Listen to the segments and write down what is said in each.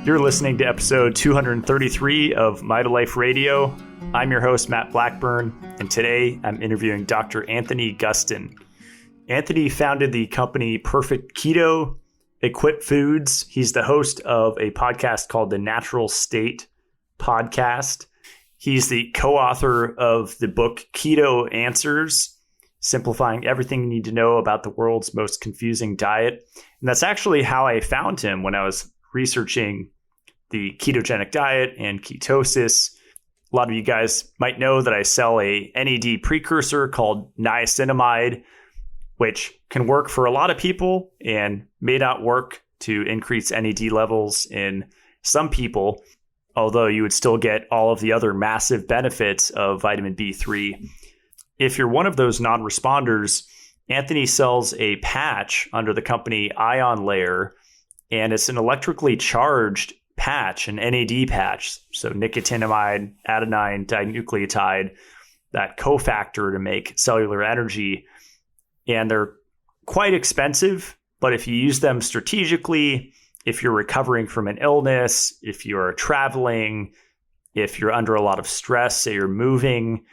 You're listening to episode 233 of Mitolife Radio. I'm your host, Matt Blackburn, and today I'm interviewing Dr. Anthony Gustin. Anthony founded the company Perfect Keto, Equip Foods. He's the host of a podcast called The Natural State Podcast. He's the co-author of the book Keto Answers, simplifying everything you need to know about the world's most confusing diet. And that's actually how I found him when I was researching the ketogenic diet and ketosis. A lot of you guys might know that I sell a NAD precursor called nicotinamide, which can work for a lot of people and may not work to increase NAD levels in some people, although you would still get all of the other massive benefits of vitamin B3. If you're one of those non-responders, Anthony sells a patch under the company Ion Layer, and it's an electrically charged patch, an NAD patch. So nicotinamide, adenine, dinucleotide, that cofactor to make cellular energy. And they're quite expensive, but if you use them strategically, if you're recovering from an illness, if you're traveling, if you're under a lot of stress, say you're moving,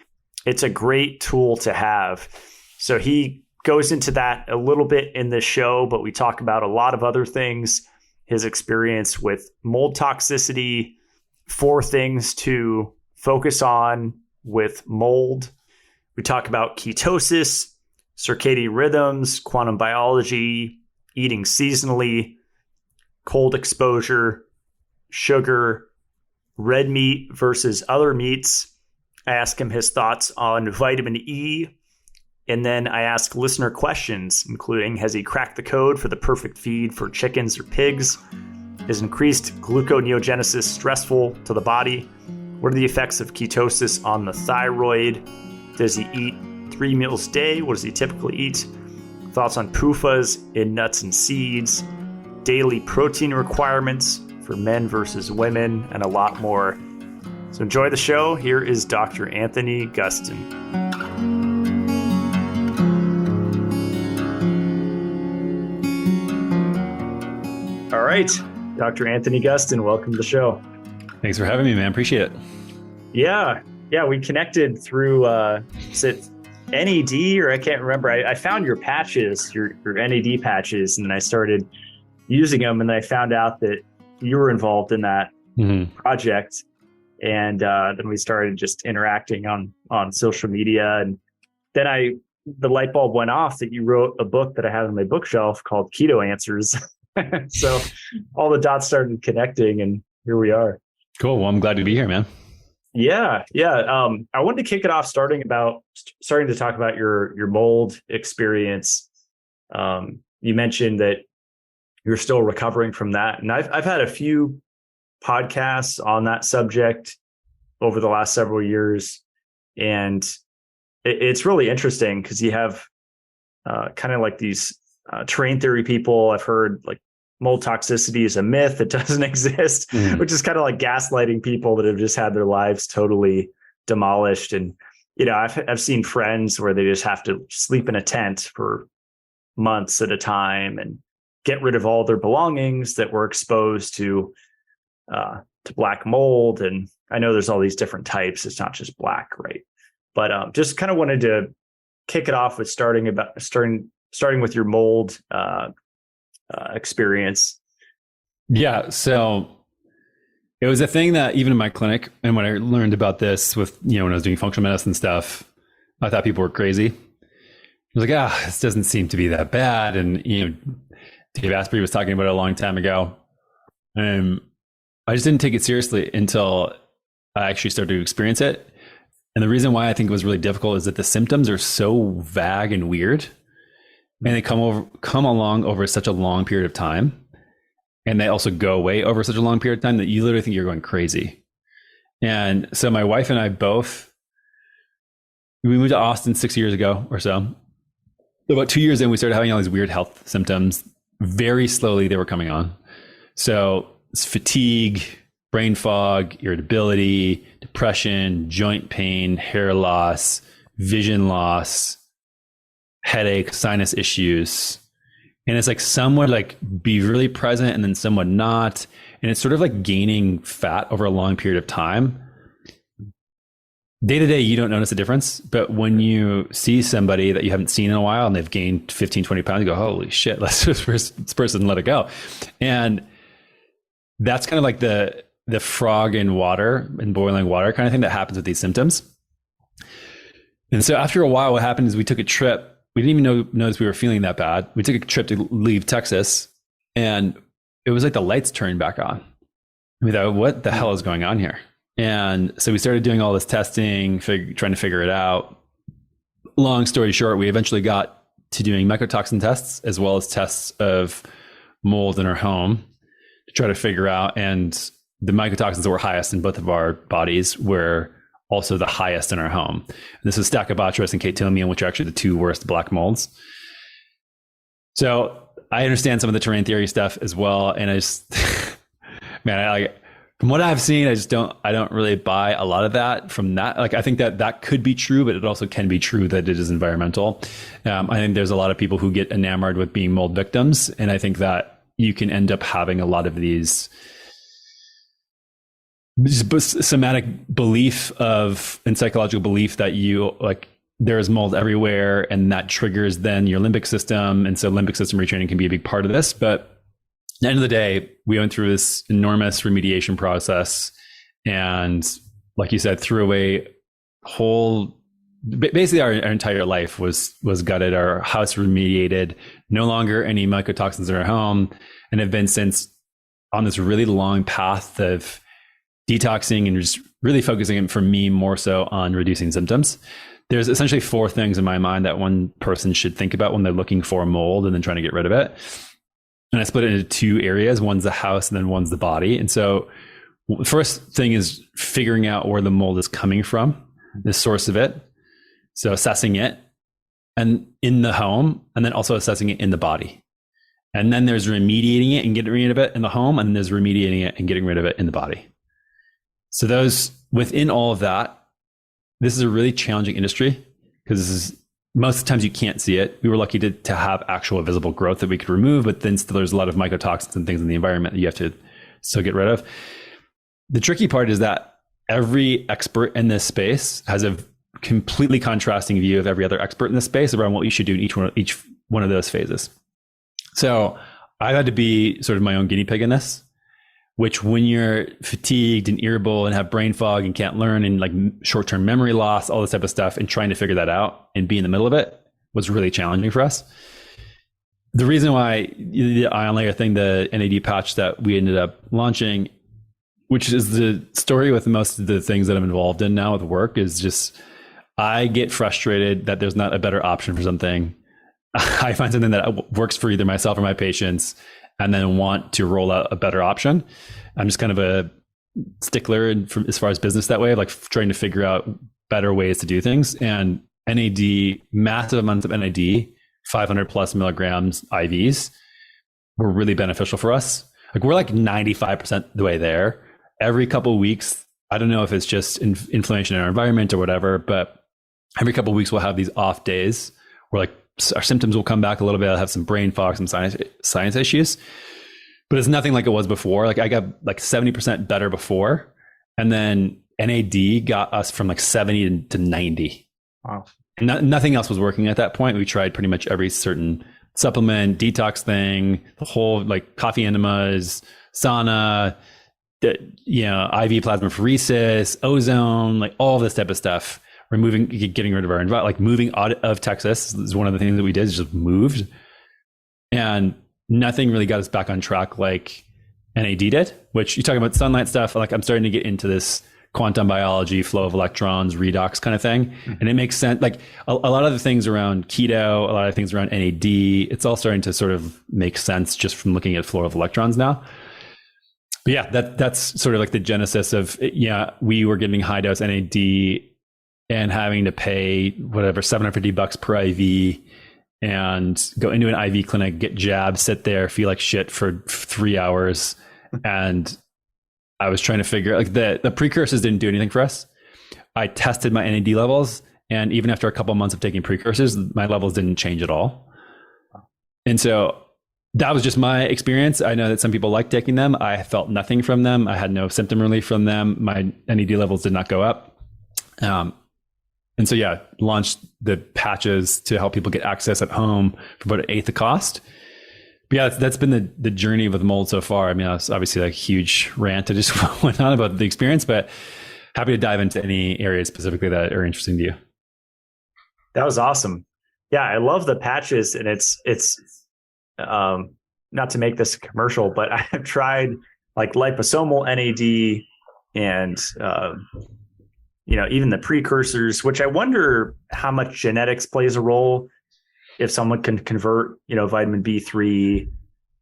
it's a great tool to have. So he goes into that a little bit in this show, but we talk about a lot of other things, his experience with mold toxicity, 4 things to focus on with mold. We talk about ketosis, circadian rhythms, quantum biology, eating seasonally, cold exposure, sugar, red meat versus other meats. I ask him his thoughts on vitamin E, and then I ask listener questions, including, has he cracked the code for the perfect feed for chickens or pigs? Is increased gluconeogenesis stressful to the body? What are the effects of ketosis on the thyroid? Does he eat 3 meals a day? What does he typically eat? Thoughts on PUFAs in nuts and seeds, daily protein requirements for men versus women, and a lot more. So enjoy the show. Here is Dr. Anthony Gustin. All right, Dr. Anthony Gustin, welcome to the show. Thanks for having me, man. Appreciate it. Yeah, we connected through, is it NAD, or I can't remember. I found your patches, your NAD patches, and I started using them, and I found out that you were involved in that project. And then we started just interacting on social media. And then the light bulb went off that you wrote a book that I have on my bookshelf called Keto Answers. So all the dots started connecting, and here we are. Cool. Well, I'm glad to be here, man. Yeah. I wanted to kick it off starting to talk about your mold experience. You mentioned that you're still recovering from that. And I've had a few podcasts on that subject over the last several years. And it's really interesting because you have kind of like these terrain theory people. I've heard like mold toxicity is a myth. It doesn't exist, which is kind of like gaslighting people that have just had their lives totally demolished. And, I've seen friends where they just have to sleep in a tent for months at a time and get rid of all their belongings that were exposed to black mold. And I know there's all these different types. It's not just black, right? But just kind of wanted to kick it off with starting with your mold experience. Yeah. So it was a thing that even in my clinic, and when I learned about this with, when I was doing functional medicine stuff, I thought people were crazy. I was like, this doesn't seem to be that bad. And, Dave Asprey was talking about it a long time ago. I just didn't take it seriously until I actually started to experience it. And the reason why I think it was really difficult is that the symptoms are so vague and weird, and they come along over such a long period of time. And they also go away over such a long period of time that you literally think you're going crazy. And so my wife and I we moved to Austin 6 years ago or so. About 2 years in, we started having all these weird health symptoms. Very slowly, they were coming on. So it's fatigue, brain fog, irritability, depression, joint pain, hair loss, vision loss, headache, sinus issues. And it's like some would like be really present and then some would not. and it's sort of like gaining fat over a long period of time. Day to day, you don't notice a difference, but when you see somebody that you haven't seen in a while and they've gained 15, 20 pounds, you go, holy shit, let's just this person let it go. And that's kind of like the frog in water and boiling water kind of thing that happens with these symptoms. And so after a while, what happened is we took a trip. We didn't even notice we were feeling that bad. We took a trip to leave Texas, and it was like the lights turned back on. We thought, what the hell is going on here? And so we started doing all this testing, trying to figure it out. Long story short, we eventually got to doing mycotoxin tests as well as tests of mold in our home to try to figure out. And the mycotoxins that were highest in both of our bodies were also the highest in our home. And this is Stachybotrys and Ketone, which are actually the two worst black molds. So I understand some of the terrain theory stuff as well. And I just, man, from what I've seen, I don't really buy a lot of that from that. Like, I think that could be true, but it also can be true that it is environmental. I think there's a lot of people who get enamored with being mold victims. And I think that you can end up having a lot of these somatic belief and psychological belief that there's mold everywhere, and that triggers then your limbic system. And so limbic system retraining can be a big part of this. But at the end of the day, we went through this enormous remediation process. And like you said, threw away basically our entire life was gutted. Our house remediated, no longer any mycotoxins in our home, and have been since on this really long path of detoxing and just really focusing, for me, more so on reducing symptoms. There's essentially 4 things in my mind that one person should think about when they're looking for mold and then trying to get rid of it. And I split it into 2 areas. One's the house and then one's the body. And so the first thing is figuring out where the mold is coming from, the source of it. So assessing it and in the home, and then also assessing it in the body. And then there's remediating it and getting rid of it in the home, and there's remediating it and getting rid of it in the body. So those, within all of that, this is a really challenging industry because most of the times you can't see it. We were lucky to have actual visible growth that we could remove, but then still there's a lot of mycotoxins and things in the environment that you have to still get rid of. The tricky part is that every expert in this space has a completely contrasting view of every other expert in this space around what you should do in each one of those phases. So I had to be sort of my own guinea pig in this, which when you're fatigued and irritable and have brain fog and can't learn and like short-term memory loss, all this type of stuff, and trying to figure that out and be in the middle of it was really challenging for us. The reason why the ion layer thing, the NAD patch that we ended up launching, which is the story with most of the things that I'm involved in now with work, is just I get frustrated that there's not a better option for something. I find something that works for either myself or my patients, and then want to roll out a better option. I'm just kind of a stickler as far as business that way, like trying to figure out better ways to do things. And NAD, massive amounts of NAD, 500 plus milligrams IVs were really beneficial for us. Like we're like 95% the way there. Every couple of weeks, I don't know if it's just inflammation in our environment or whatever, but every couple of weeks we'll have these off days where like our symptoms will come back a little bit. I'll have some brain fog, some sinus issues, but it's nothing like it was before. Like I got like 70% better before. And then NAD got us from like 70 to 90. Wow. And nothing else was working at that point. We tried pretty much every certain supplement, detox thing, the whole like coffee enemas, sauna, IV plasmapheresis, ozone, like all this type of stuff. Getting rid of our environment, like moving out of Texas is one of the things that we did, is just moved. And nothing really got us back on track like NAD did, which you talk about sunlight stuff. Like I'm starting to get into this quantum biology, flow of electrons, redox kind of thing. Mm-hmm. And it makes sense. Like a lot of the things around keto, a lot of things around NAD, it's all starting to sort of make sense just from looking at flow of electrons now. But yeah, that's sort of like the genesis of, we were getting high dose NAD and having to pay whatever, $750 per IV, and go into an IV clinic, get jabbed, sit there, feel like shit for 3 hours. And I was trying to figure like the precursors didn't do anything for us. I tested my NAD levels, and even after a couple of months of taking precursors, my levels didn't change at all. And so that was just my experience. I know that some people like taking them. I felt nothing from them. I had no symptom relief from them. My NAD levels did not go up. And so, yeah, launched the patches to help people get access at home for about an eighth the cost. But yeah, that's been the journey with mold so far. I mean, it's obviously like a huge rant I just went on about the experience, but happy to dive into any areas specifically that are interesting to you. That was awesome. Yeah, I love the patches, and it's not to make this a commercial, but I have tried like liposomal NAD and even the precursors, which I wonder how much genetics plays a role. If someone can convert, vitamin B3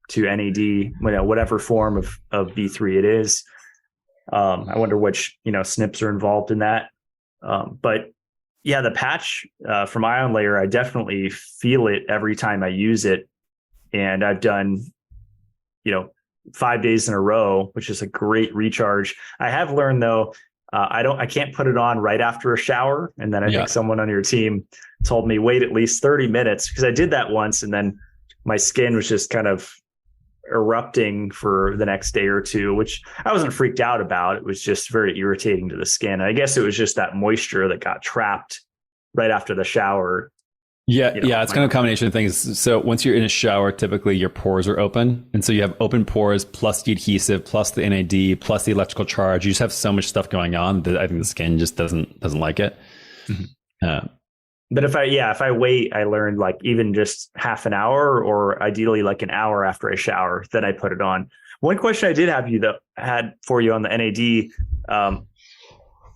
to NAD, whatever form of B3 it is. I wonder which, SNPs are involved in that. But yeah, the patch from Ion Layer, I definitely feel it every time I use it. And I've done, 5 days in a row, which is a great recharge. I have learned though, I can't put it on right after a shower. And then I think someone on your team told me wait at least 30 minutes, because I did that once and then my skin was just kind of erupting for the next day or two, which I wasn't freaked out about. It was just very irritating to the skin. I guess it was just that moisture that got trapped right after the shower. Yeah, it's kind of a combination of things. So once you're in a shower, typically your pores are open. And so you have open pores plus the adhesive, plus the NAD, plus the electrical charge. You just have so much stuff going on that I think the skin just doesn't like it. Mm-hmm. But if I wait, I learned like even just half an hour or ideally like an hour after I shower, then I put it on. One question I did had for you on the NAD,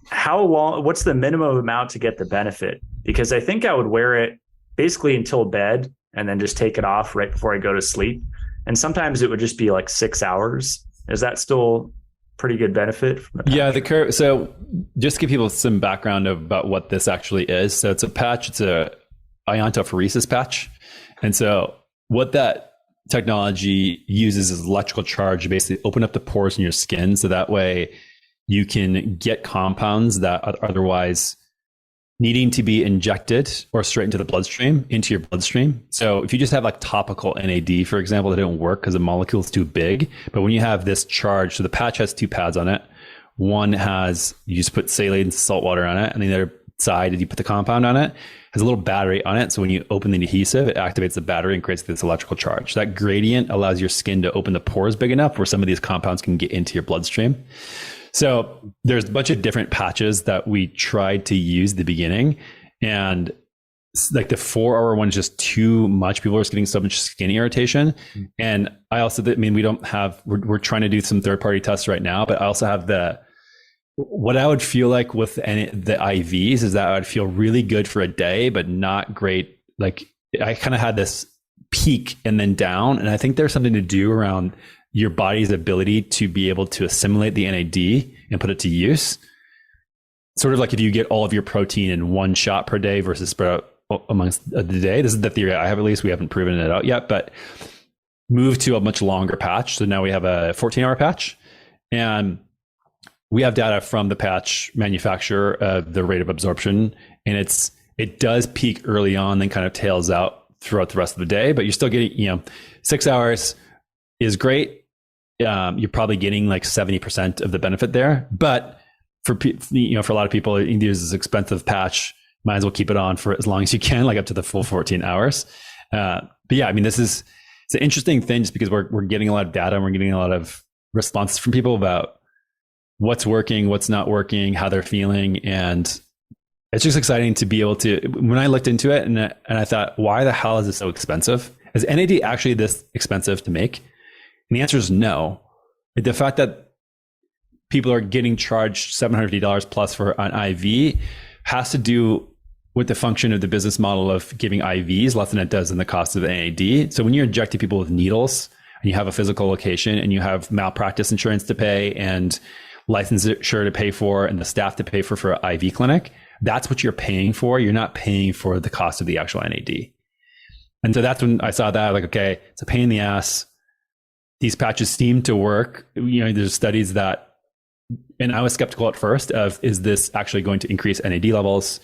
how long, what's the minimum amount to get the benefit? Because I think I would wear it basically until bed and then just take it off right before I go to sleep. And sometimes it would just be like 6 hours. Is that still pretty good benefit? Yeah, so just to give people some background about what this actually is. So it's a patch, it's a iontophoresis patch. And so what that technology uses is electrical charge to basically open up the pores in your skin. So that way you can get compounds that are otherwise needing to be injected or straight into the bloodstream, into your bloodstream. So if you just have like topical NAD, for example, that don't work because the molecule is too big. But when you have this charge, so the patch has 2 pads on it. One has, you just put saline and salt water on it. And the other side, you put the compound on it, has a little battery on it. So when you open the adhesive, it activates the battery and creates this electrical charge. That gradient allows your skin to open the pores big enough where some of these compounds can get into your bloodstream. So there's a bunch of different patches that we tried to use at the beginning. And like the 4-hour one is just too much. People are just getting so much skin irritation. And I also, we're trying to do some third-party tests right now, but I also have what I would feel like with the IVs is that I would feel really good for a day, but not great. Like I kind of had this peak and then down. And I think there's something to do around your body's ability to be able to assimilate the NAD and put it to use. Sort of like if you get all of your protein in one shot per day versus spread out amongst the day. This is the theory I have, at least. We haven't proven it out yet, but move to a much longer patch. So now we have a 14-hour patch, and we have data from the patch manufacturer of the rate of absorption, and it does peak early on, then kind of tails out throughout the rest of the day, but you're still getting, 6 hours is great. You're probably getting like 70% of the benefit there. But for a lot of people, there's this expensive patch. Might as well keep it on for as long as you can, like up to the full 14 hours. But yeah, I mean, it's an interesting thing just because we're getting a lot of data and we're getting a lot of responses from people about what's working, what's not working, how they're feeling. And it's just exciting to be able to, when I looked into it and I thought, why the hell is it so expensive? Is NAD actually this expensive to make? And the answer is no. The fact that people are getting charged $750 plus for an IV has to do with the function of the business model of giving IVs less than it does in the cost of the NAD. So when you're injecting people with needles and you have a physical location and you have malpractice insurance to pay and licensure to pay for and the staff to pay for an IV clinic, that's what you're paying for. You're not paying for the cost of the actual NAD. And so that's when I saw that, like, okay, it's a pain in the ass. These patches seem to work. There's studies that, and I was skeptical at first of, is this actually going to increase NAD levels?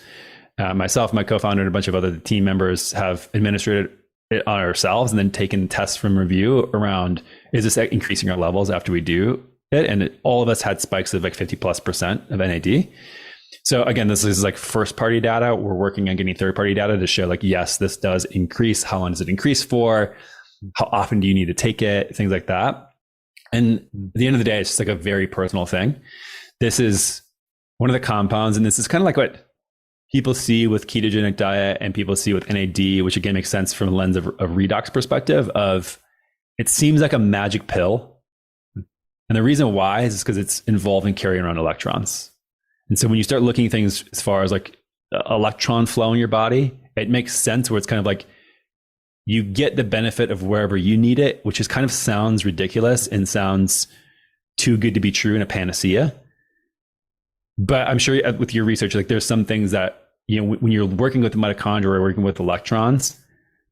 Myself, my co-founder, and a bunch of other team members have administered it on ourselves and then taken tests from review around, is this increasing our levels after we do it? And all of us had spikes of like 50+% of NAD. So again, this is like first party data. We're working on getting third party data to show like, yes, this does increase. How long does it increase for? How often do you need to take it? Things like that. And at the end of the day, it's just like a very personal thing. This is one of the compounds, and this is kind of like what people see with ketogenic diet and people see with NAD, which again makes sense from a lens of redox perspective of, it seems like a magic pill. And the reason why is because it's involved in carrying around electrons. And so when you start looking at things as far as like electron flow in your body, it makes sense where it's kind of like you get the benefit of wherever you need it, which is kind of sounds ridiculous and sounds too good to be true in a panacea. But I'm sure with your research, like there's some things that, you know, when you're working with the mitochondria or working with electrons,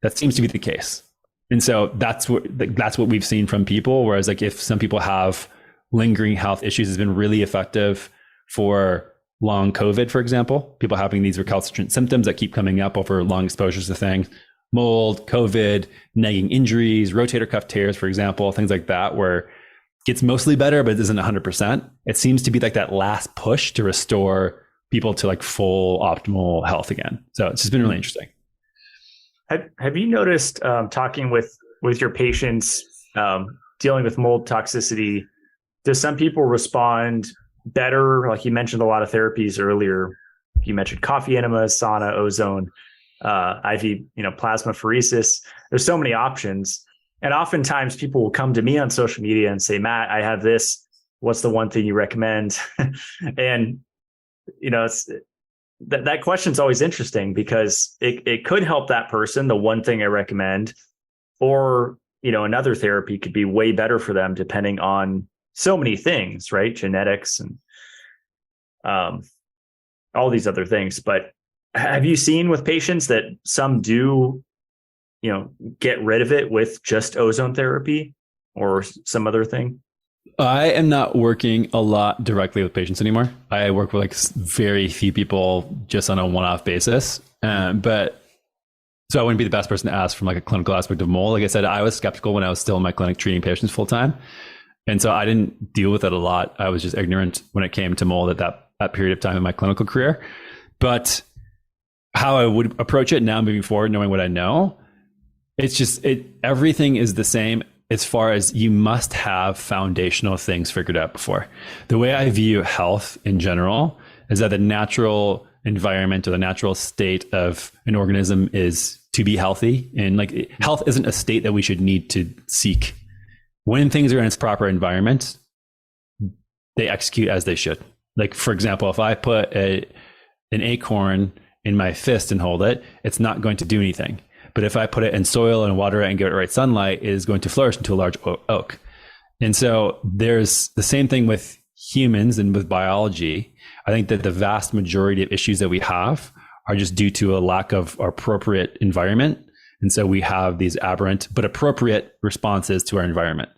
that seems to be the case. And so that's what we've seen from people. Whereas like if some people have lingering health issues, it's been really effective for long COVID, for example, people having these recalcitrant symptoms that keep coming up over long exposures to things, mold, COVID, nagging injuries, rotator cuff tears, for example, things like that, where it gets mostly better, but it isn't 100%. It seems to be like that last push to restore people to like full optimal health again. So it's just been really interesting. Have you noticed talking with your patients dealing with mold toxicity, does some people respond better? Like you mentioned a lot of therapies earlier. You mentioned coffee enemas, sauna, ozone, IV, plasmapheresis. There's so many options. And oftentimes people will come to me on social media and say, Matt, I have this. What's the one thing you recommend? And, it's that question's always interesting because it could help that person, the one thing I recommend, or, another therapy could be way better for them depending on so many things, right? Genetics and all these other things. But have you seen with patients that some do, get rid of it with just ozone therapy or some other thing? I am not working a lot directly with patients anymore. I work with like very few people just on a one-off basis. But so I wouldn't be the best person to ask from like a clinical aspect of mold. Like I said, I was skeptical when I was still in my clinic treating patients full time. And so I didn't deal with it a lot. I was just ignorant when it came to mold at that period of time in my clinical career. But how I would approach it now moving forward, knowing what I know, it's just everything is the same as far as you must have foundational things figured out before. The way I view health in general is that the natural environment or the natural state of an organism is to be healthy. And like health isn't a state that we should need to seek. When things are in its proper environment, they execute as they should. Like, for example, if I put an acorn in my fist and hold it, it's not going to do anything. But if I put it in soil and water it and give it right sunlight, it is going to flourish into a large oak. And so there's the same thing with humans and with biology. I think that the vast majority of issues that we have are just due to a lack of appropriate environment. And so we have these aberrant but appropriate responses to our environment.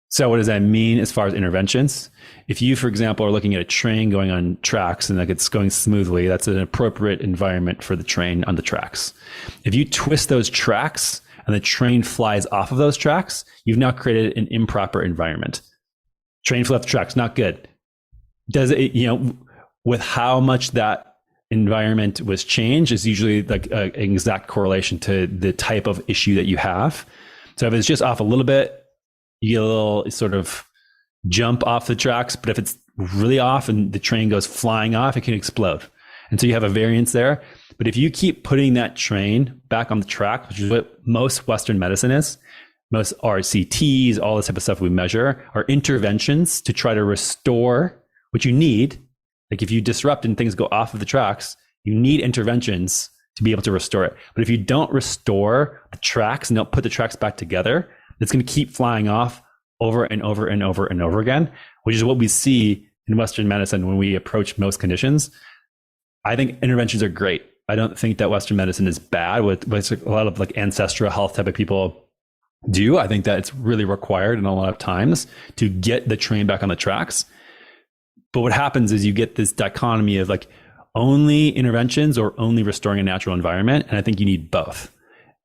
So what does that mean as far as interventions? If you, for example, are looking at a train going on tracks and like it's going smoothly, that's an appropriate environment for the train on the tracks. If you twist those tracks and the train flies off of those tracks, you've now created an improper environment. Train flew off the tracks, not good. Does it, with how much that environment was changed is usually like an exact correlation to the type of issue that you have. So if it's just off a little bit, you get a little sort of jump off the tracks, but if it's really off and the train goes flying off, it can explode. And so you have a variance there. But if you keep putting that train back on the track, which is what most Western medicine is, most RCTs, all this type of stuff we measure are interventions to try to restore what you need. Like if you disrupt and things go off of the tracks, you need interventions to be able to restore it. But if you don't restore the tracks and don't put the tracks back together, it's going to keep flying off over and over and over and over again, which is what we see in Western medicine when we approach most conditions. I think interventions are great. I don't think that Western medicine is bad with a lot of like ancestral health type of people do. I think that it's really required in a lot of times to get the train back on the tracks. But what happens is you get this dichotomy of like only interventions or only restoring a natural environment. And I think you need both.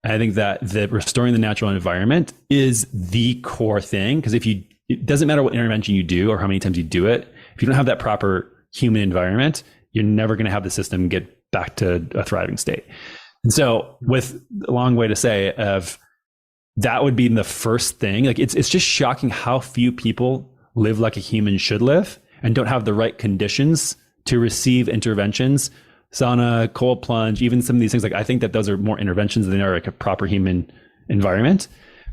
And I think that restoring the natural environment is the core thing. Because it doesn't matter what intervention you do or how many times you do it, if you don't have that proper human environment, you're never going to have the system get back to a thriving state. And so, with a long way to say of that would be the first thing. Like it's just shocking how few people live like a human should live and don't have the right conditions to receive interventions, sauna, cold plunge, even some of these things. Like I think that those are more interventions than they are like a proper human environment.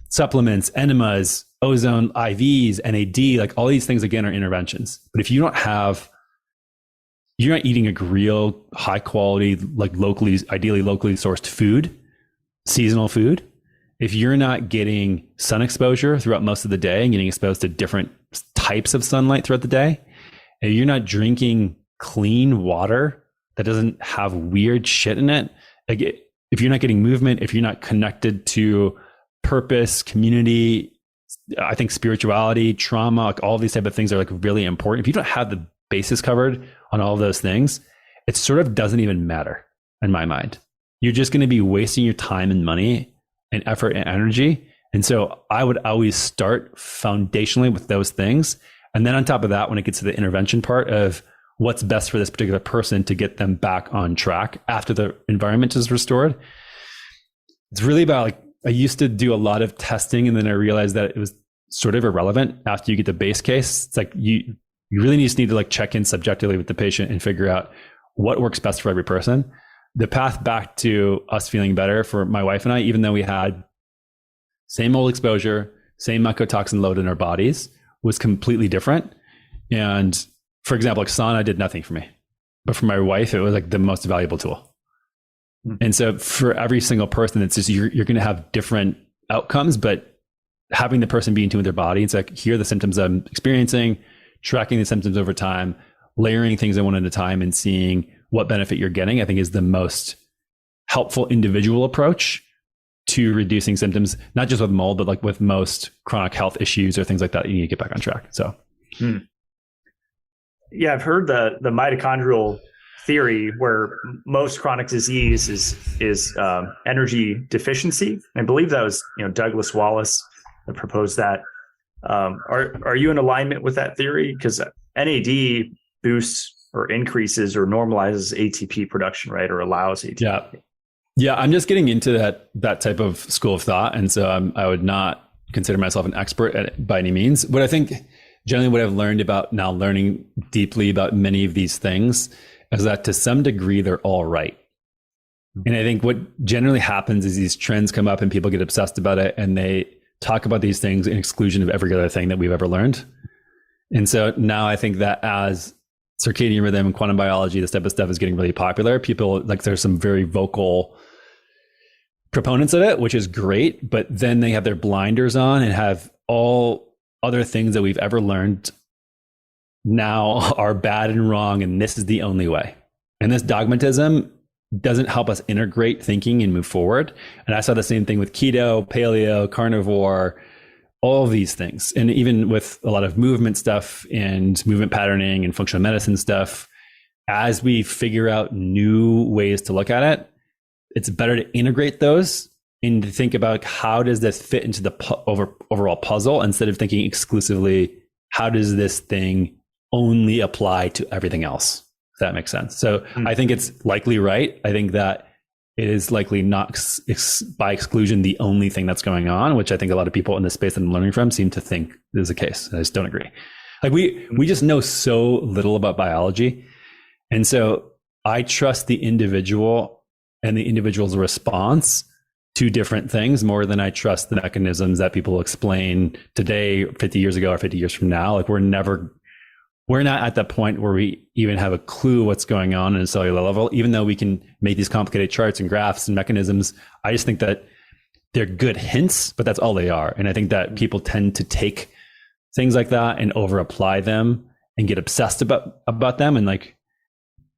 Supplements, enemas, ozone, IVs, NAD, like all these things again are interventions. But if you're not eating a real high quality, like ideally locally sourced food, seasonal food, if you're not getting sun exposure throughout most of the day and getting exposed to different types of sunlight throughout the day, and you're not drinking clean water that doesn't have weird shit in it, like if you're not getting movement, if you're not connected to purpose, community, I think spirituality, trauma, like all these type of things are like really important. If you don't have the basis covered on all of those things, it sort of doesn't even matter in my mind. You're just going to be wasting your time and money and effort and energy. And so I would always start foundationally with those things. And then on top of that, when it gets to the intervention part of what's best for this particular person to get them back on track after the environment is restored, it's really about like, I used to do a lot of testing and then I realized that it was sort of irrelevant after you get the base case. It's like you really need to like check in subjectively with the patient and figure out what works best for every person. The path back to us feeling better for my wife and I, even though we had same old exposure, same mycotoxin load in our bodies, was completely different. And for example, like sauna did nothing for me, but for my wife, it was like the most valuable tool. And so for every single person, it's just, you're going to have different outcomes, but having the person be in tune with their body, it's like, here are the symptoms I'm experiencing, tracking the symptoms over time, layering things in one at a time and seeing what benefit you're getting, I think is the most helpful individual approach to reducing symptoms, not just with mold, but like with most chronic health issues or things like that, you need to get back on track. So, yeah, I've heard the mitochondrial theory where most chronic disease is energy deficiency. I believe that was Douglas Wallace that proposed that. Are you in alignment with that theory? Because NAD boosts or increases or normalizes ATP production, right? Or allows ATP. Yeah. I'm just getting into that type of school of thought. And so I would not consider myself an expert at it by any means. But I think generally what I've learned about now learning deeply about many of these things is that to some degree, they're all right. And I think what generally happens is these trends come up and people get obsessed about it and they talk about these things in exclusion of every other thing that we've ever learned. And so now I think that as circadian rhythm and quantum biology, this type of stuff is getting really popular. People, like, there's some very vocal proponents of it, which is great, but then they have their blinders on and have all other things that we've ever learned now are bad and wrong, and this is the only way. And this dogmatism doesn't help us integrate thinking and move forward. And I saw the same thing with keto, paleo, carnivore, all of these things. And even with a lot of movement stuff and movement patterning and functional medicine stuff, as we figure out new ways to look at it, it's better to integrate those and to think about how does this fit into the overall puzzle instead of thinking exclusively, how does this thing only apply to everything else? If that makes sense. So I think it's likely right. I think that it is likely not by exclusion the only thing that's going on, which I think a lot of people in the space that I'm learning from seem to think is the case. I just don't agree. Like we just know so little about biology. And so I trust the individual and the individual's response to different things more than I trust the mechanisms that people explain today, 50 years ago or 50 years from now. Like we're not at the point where we even have a clue what's going on in a cellular level, even though we can make these complicated charts and graphs and mechanisms. I just think that they're good hints, but that's all they are. And I think that people tend to take things like that and over apply them and get obsessed about them. And like,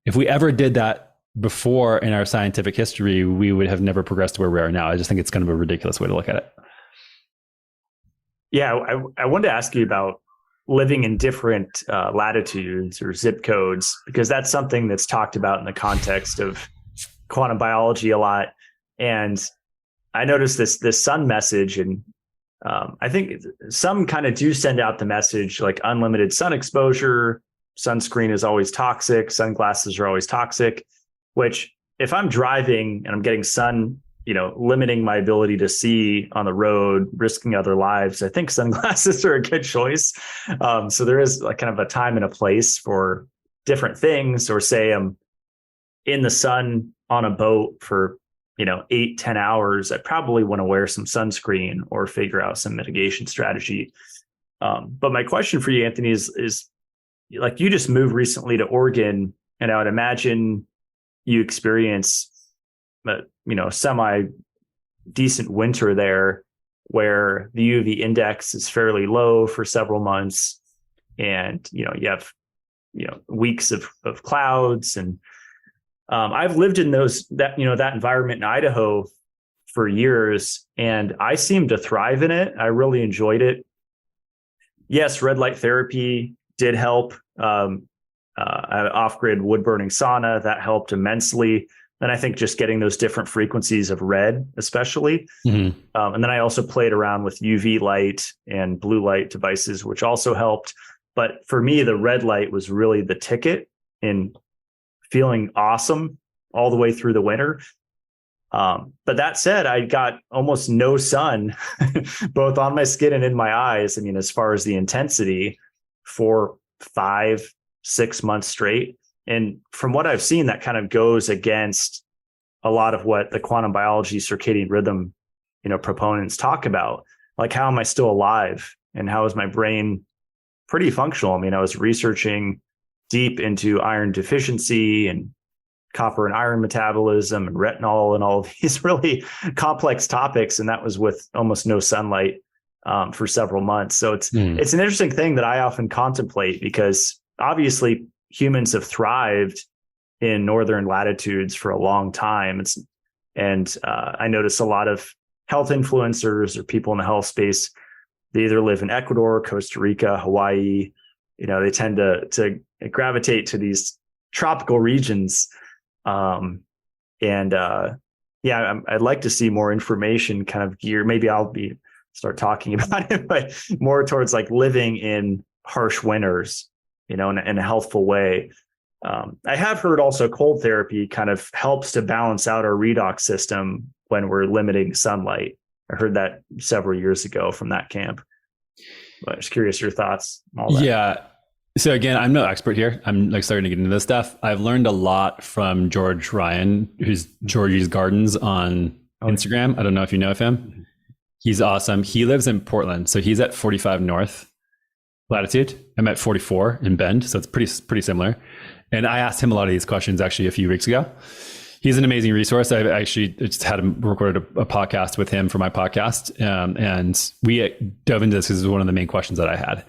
if we ever did that before in our scientific history, we would have never progressed to where we are now. I just think it's kind of a ridiculous way to look at it. Yeah. I wanted to ask you about living in different latitudes or zip codes, because that's something that's talked about in the context of quantum biology a lot. And I noticed this sun message, and I think some kind of do send out the message like unlimited sun exposure, sunscreen is always toxic, sunglasses are always toxic, which if I'm driving and I'm getting sun, limiting my ability to see on the road, risking other lives, I think sunglasses are a good choice. So there is like kind of a time and a place for different things, or say I'm in the sun on a boat for 8-10 hours, I probably want to wear some sunscreen or figure out some mitigation strategy. But my question for you, Anthony, is like, you just moved recently to Oregon, and I would imagine you experience semi decent winter there, where the UV index is fairly low for several months, and you have weeks of clouds. And I've lived in that environment in Idaho for years, and I seem to thrive in it. I really enjoyed it. Yes, red light therapy did help. Off-grid wood burning sauna, that helped immensely. And I think just getting those different frequencies of red, especially. Mm-hmm. And then I also played around with UV light and blue light devices, which also helped. But for me, the red light was really the ticket in feeling awesome all the way through the winter. But that said, I got almost no sun, both on my skin and in my eyes. I mean, as far as the intensity, for 5-6 months straight. And from what I've seen, that kind of goes against a lot of what the quantum biology circadian rhythm, proponents talk about. Like, how am I still alive? And how is my brain pretty functional? I mean, I was researching deep into iron deficiency and copper and iron metabolism and retinol and all of these really complex topics. And that was with almost no sunlight for several months. So it's an interesting thing that I often contemplate, because obviously humans have thrived in northern latitudes for a long time. I notice a lot of health influencers or people in the health space, they either live in Ecuador, Costa Rica, Hawaii. They tend to gravitate to these tropical regions. I'd like to see more information kind of geared. Maybe I'll start talking about it, but more towards like living in harsh winters, in a healthful way. I have heard also cold therapy kind of helps to balance out our redox system when we're limiting sunlight. I heard that several years ago from that camp. But I'm just curious your thoughts on all that. Yeah. So again, I'm no expert here. I'm like starting to get into this stuff. I've learned a lot from George Ryan, who's Georgie's Gardens on Instagram. I don't know if you know of him. He's awesome. He lives in Portland. So he's at 45 north latitude. I'm at 44 in Bend. So it's pretty similar. And I asked him a lot of these questions actually a few weeks ago. He's an amazing resource. I actually just had him recorded a podcast with him for my podcast. And we dove into this because it was one of the main questions that I had.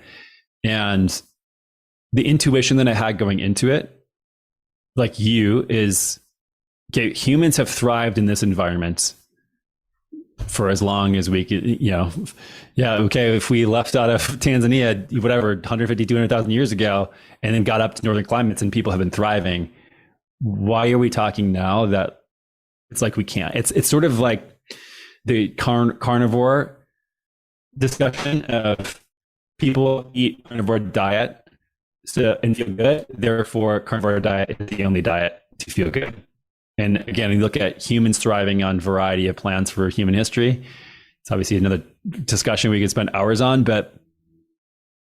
And the intuition that I had going into it, like you, is, okay, humans have thrived in this environment for as long as we could, if we left out of Tanzania, whatever, 150, 200,000 years ago, and then got up to northern climates and people have been thriving, why are we talking now that it's like we can't? It's sort of like the carnivore discussion of people eat carnivore diet and feel good, therefore carnivore diet is the only diet to feel good. And again, you look at humans thriving on variety of plants for human history. It's obviously another discussion we could spend hours on, but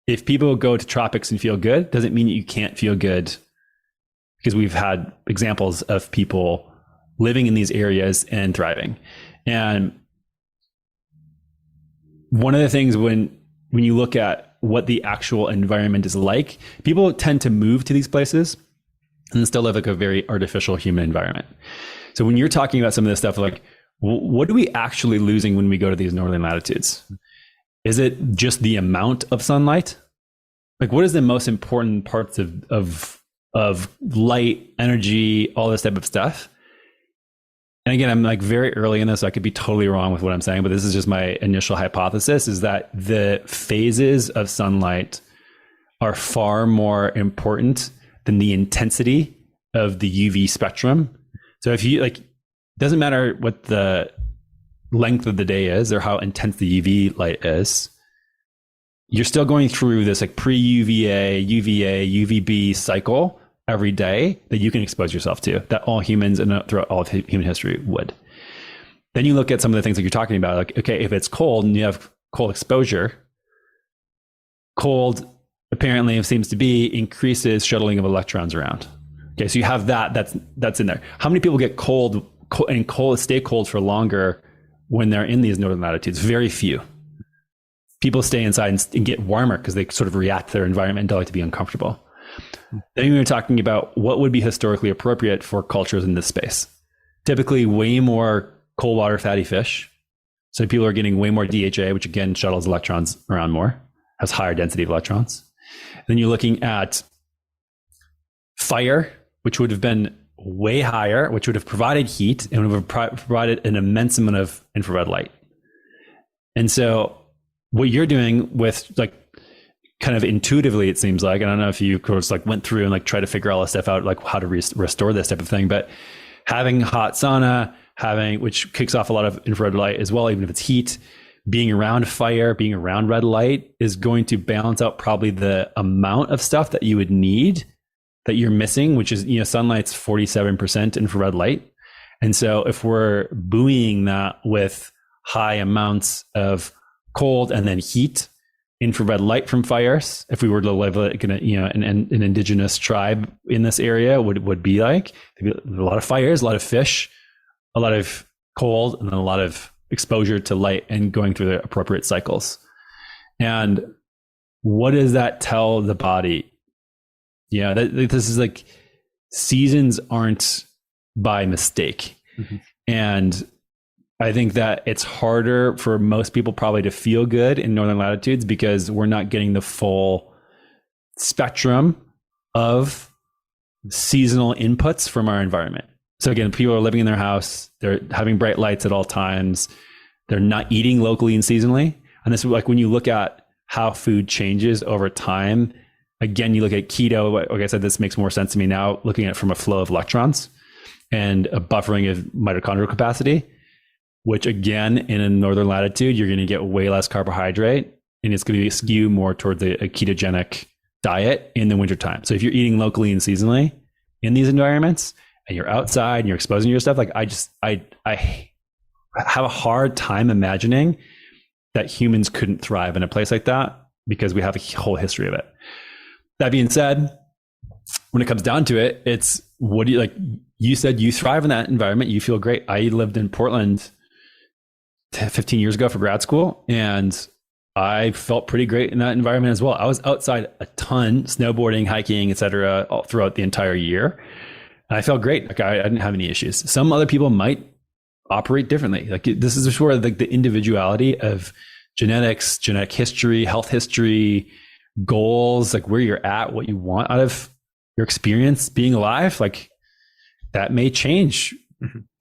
if people go to tropics and feel good, doesn't mean you can't feel good, because we've had examples of people living in these areas and thriving. And one of the things when you look at what the actual environment is like, people tend to move to these places and still live like a very artificial human environment. So when you're talking about some of this stuff, like, what are we actually losing when we go to these northern latitudes? Is it just the amount of sunlight? Like, what is the most important parts of light, energy, all this type of stuff? And again, I'm like very early in this, so I could be totally wrong with what I'm saying, but this is just my initial hypothesis, is that the phases of sunlight are far more important than the intensity of the UV spectrum. So if you doesn't matter what the length of the day is or how intense the UV light is, you're still going through this like pre-UVA, UVA, UVB cycle every day that you can expose yourself to, that all humans and throughout all of human history would. Then you look at some of the things that you're talking about, like, okay, if it's cold and you have cold exposure, cold apparently it seems to be increases shuttling of electrons around. Okay, so you have that's in there. How many people get cold and stay cold for longer when they're in these northern latitudes? Very few. People stay inside and get warmer because they sort of react to their environment and don't like to be uncomfortable. Then we were talking about what would be historically appropriate for cultures in this space. Typically way more cold water fatty fish. So people are getting way more DHA, which again shuttles electrons around more, has higher density of electrons. Then you're looking at fire, which would have been way higher, which would have provided heat and would have provided an immense amount of infrared light. And so what you're doing with like kind of intuitively, it seems like, and I don't know if you of course like went through and like try to figure all this stuff out, like how to restore this type of thing, but having hot sauna, which kicks off a lot of infrared light as well, even if it's heat, being around fire, being around red light is going to balance out probably the amount of stuff that you would need that you're missing, which is, sunlight's 47% infrared light. And so if we're buoying that with high amounts of cold and then heat, infrared light from fires, if we were to live like an indigenous tribe in this area would be like, a lot of fires, a lot of fish, a lot of cold, and then a lot of exposure to light and going through the appropriate cycles. And what does that tell the body? Yeah, this is like, seasons aren't by mistake. Mm-hmm. And I think that it's harder for most people probably to feel good in northern latitudes because we're not getting the full spectrum of seasonal inputs from our environment. So again, people are living in their house, they're having bright lights at all times, they're not eating locally and seasonally. And this is like when you look at how food changes over time, again, you look at keto, like I said, this makes more sense to me now, looking at it from a flow of electrons and a buffering of mitochondrial capacity, which again, in a northern latitude, you're going to get way less carbohydrate and it's going to skew more towards a ketogenic diet in the wintertime. So if you're eating locally and seasonally in these environments and you're outside and you're exposing yourself, like I have a hard time imagining that humans couldn't thrive in a place like that because we have a whole history of it. That being said, when it comes down to it, it's what do you like? You said you thrive in that environment. You feel great. I lived in Portland 15 years ago for grad school, and I felt pretty great in that environment as well. I was outside a ton, snowboarding, hiking, etc., all throughout the entire year. And I felt great. Like I didn't have any issues. Some other people might operate differently. Like this is where like the individuality of genetics, genetic history, health history, goals, like where you're at, what you want out of your experience being alive, like that may change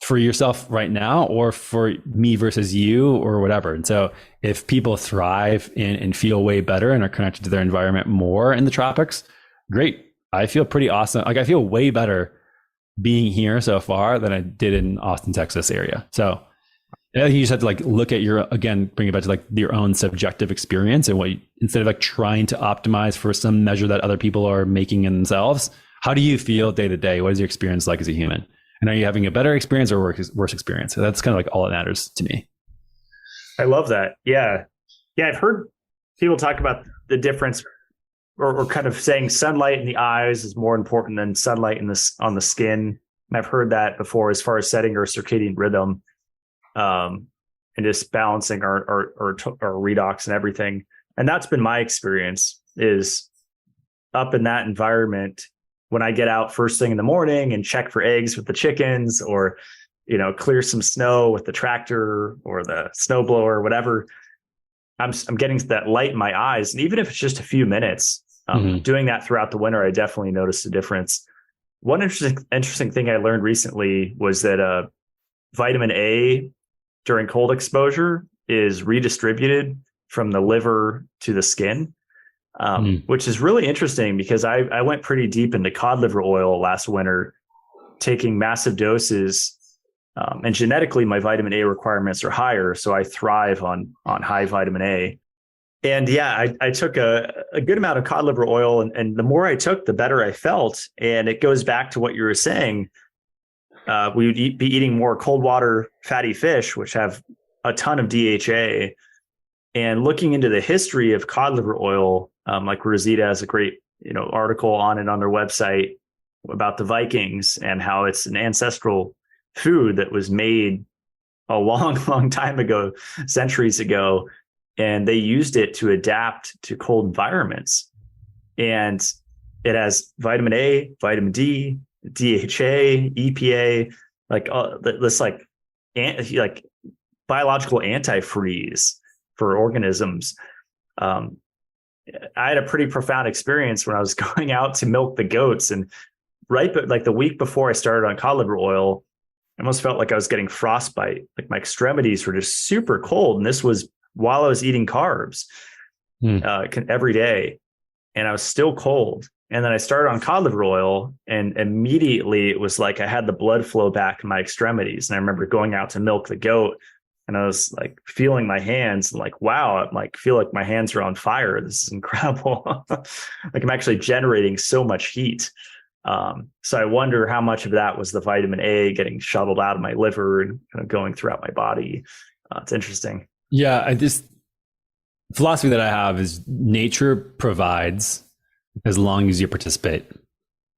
for yourself right now or for me versus you or whatever. And so if people thrive and feel way better and are connected to their environment more in the tropics, great. I feel pretty awesome. Like I feel way better being here so far than I did in Austin, Texas area. So I think you just have to like look at bring it back to like your own subjective experience and instead of like trying to optimize for some measure that other people are making in themselves, how do you feel day to day? What is your experience like as a human? And are you having a better experience or worse experience? So that's kind of like all that matters to me. I love that. Yeah. Yeah. I've heard people talk about the difference or kind of saying sunlight in the eyes is more important than sunlight on the skin. And I've heard that before as far as setting our circadian rhythm. And just balancing our redox and everything. And that's been my experience is up in that environment when I get out first thing in the morning and check for eggs with the chickens or, clear some snow with the tractor or the snowblower or whatever. I'm getting that light in my eyes. And even if it's just a few minutes, doing that throughout the winter, I definitely noticed a difference. One interesting thing I learned recently was that vitamin A during cold exposure is redistributed from the liver to the skin, which is really interesting because I went pretty deep into cod liver oil last winter, taking massive doses And genetically, my vitamin A requirements are higher, so I thrive on high vitamin A. And yeah, I took a good amount of cod liver oil, and the more I took, the better I felt. And it goes back to what you were saying. We would be eating more cold water fatty fish, which have a ton of DHA. And looking into the history of cod liver oil, like Rosita has a great article on it on their website about the Vikings and how it's an ancestral food that was made a long time ago, centuries ago, and they used it to adapt to cold environments. And it has vitamin A, vitamin D, DHA, EPA, like this like biological antifreeze for organisms. I had a pretty profound experience when I was going out to milk the goats, and but like the week before I started on cod liver oil, I almost felt like I was getting frostbite. Like my extremities were just super cold. And this was while I was eating carbs every day, and I was still cold. And then I started on cod liver oil, and immediately it was like I had the blood flow back in my extremities. And I remember going out to milk the goat, and I was like feeling my hands and like, wow, I'm like, feel like my hands are on fire. This is incredible. Like I'm actually generating so much heat. So I wonder how much of that was the vitamin A getting shuttled out of my liver and kind of going throughout my body. It's interesting. Yeah. This philosophy that I have is nature provides as long as you participate.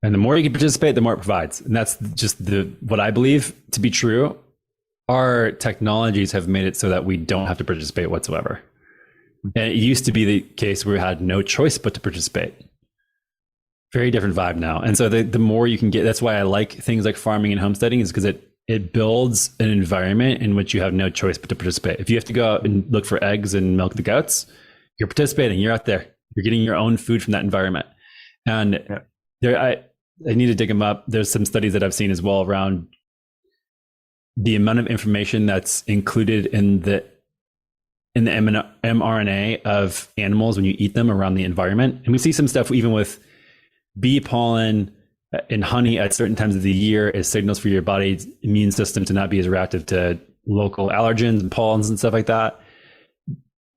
And the more you can participate, the more it provides. And that's just what I believe to be true. Our technologies have made it so that we don't have to participate whatsoever. And it used to be the case where we had no choice but to participate. Very different vibe now. And so the more you can get, that's why I like things like farming and homesteading, is because it builds an environment in which you have no choice but to participate. If you have to go out and look for eggs and milk the goats, you're participating, you're out there, you're getting your own food from that environment. And I need to dig them up. There's some studies that I've seen as well around the amount of information that's included in the mRNA of animals when you eat them around the environment. And we see some stuff even with bee pollen and honey at certain times of the year as signals for your body's immune system to not be as reactive to local allergens and pollens and stuff like that.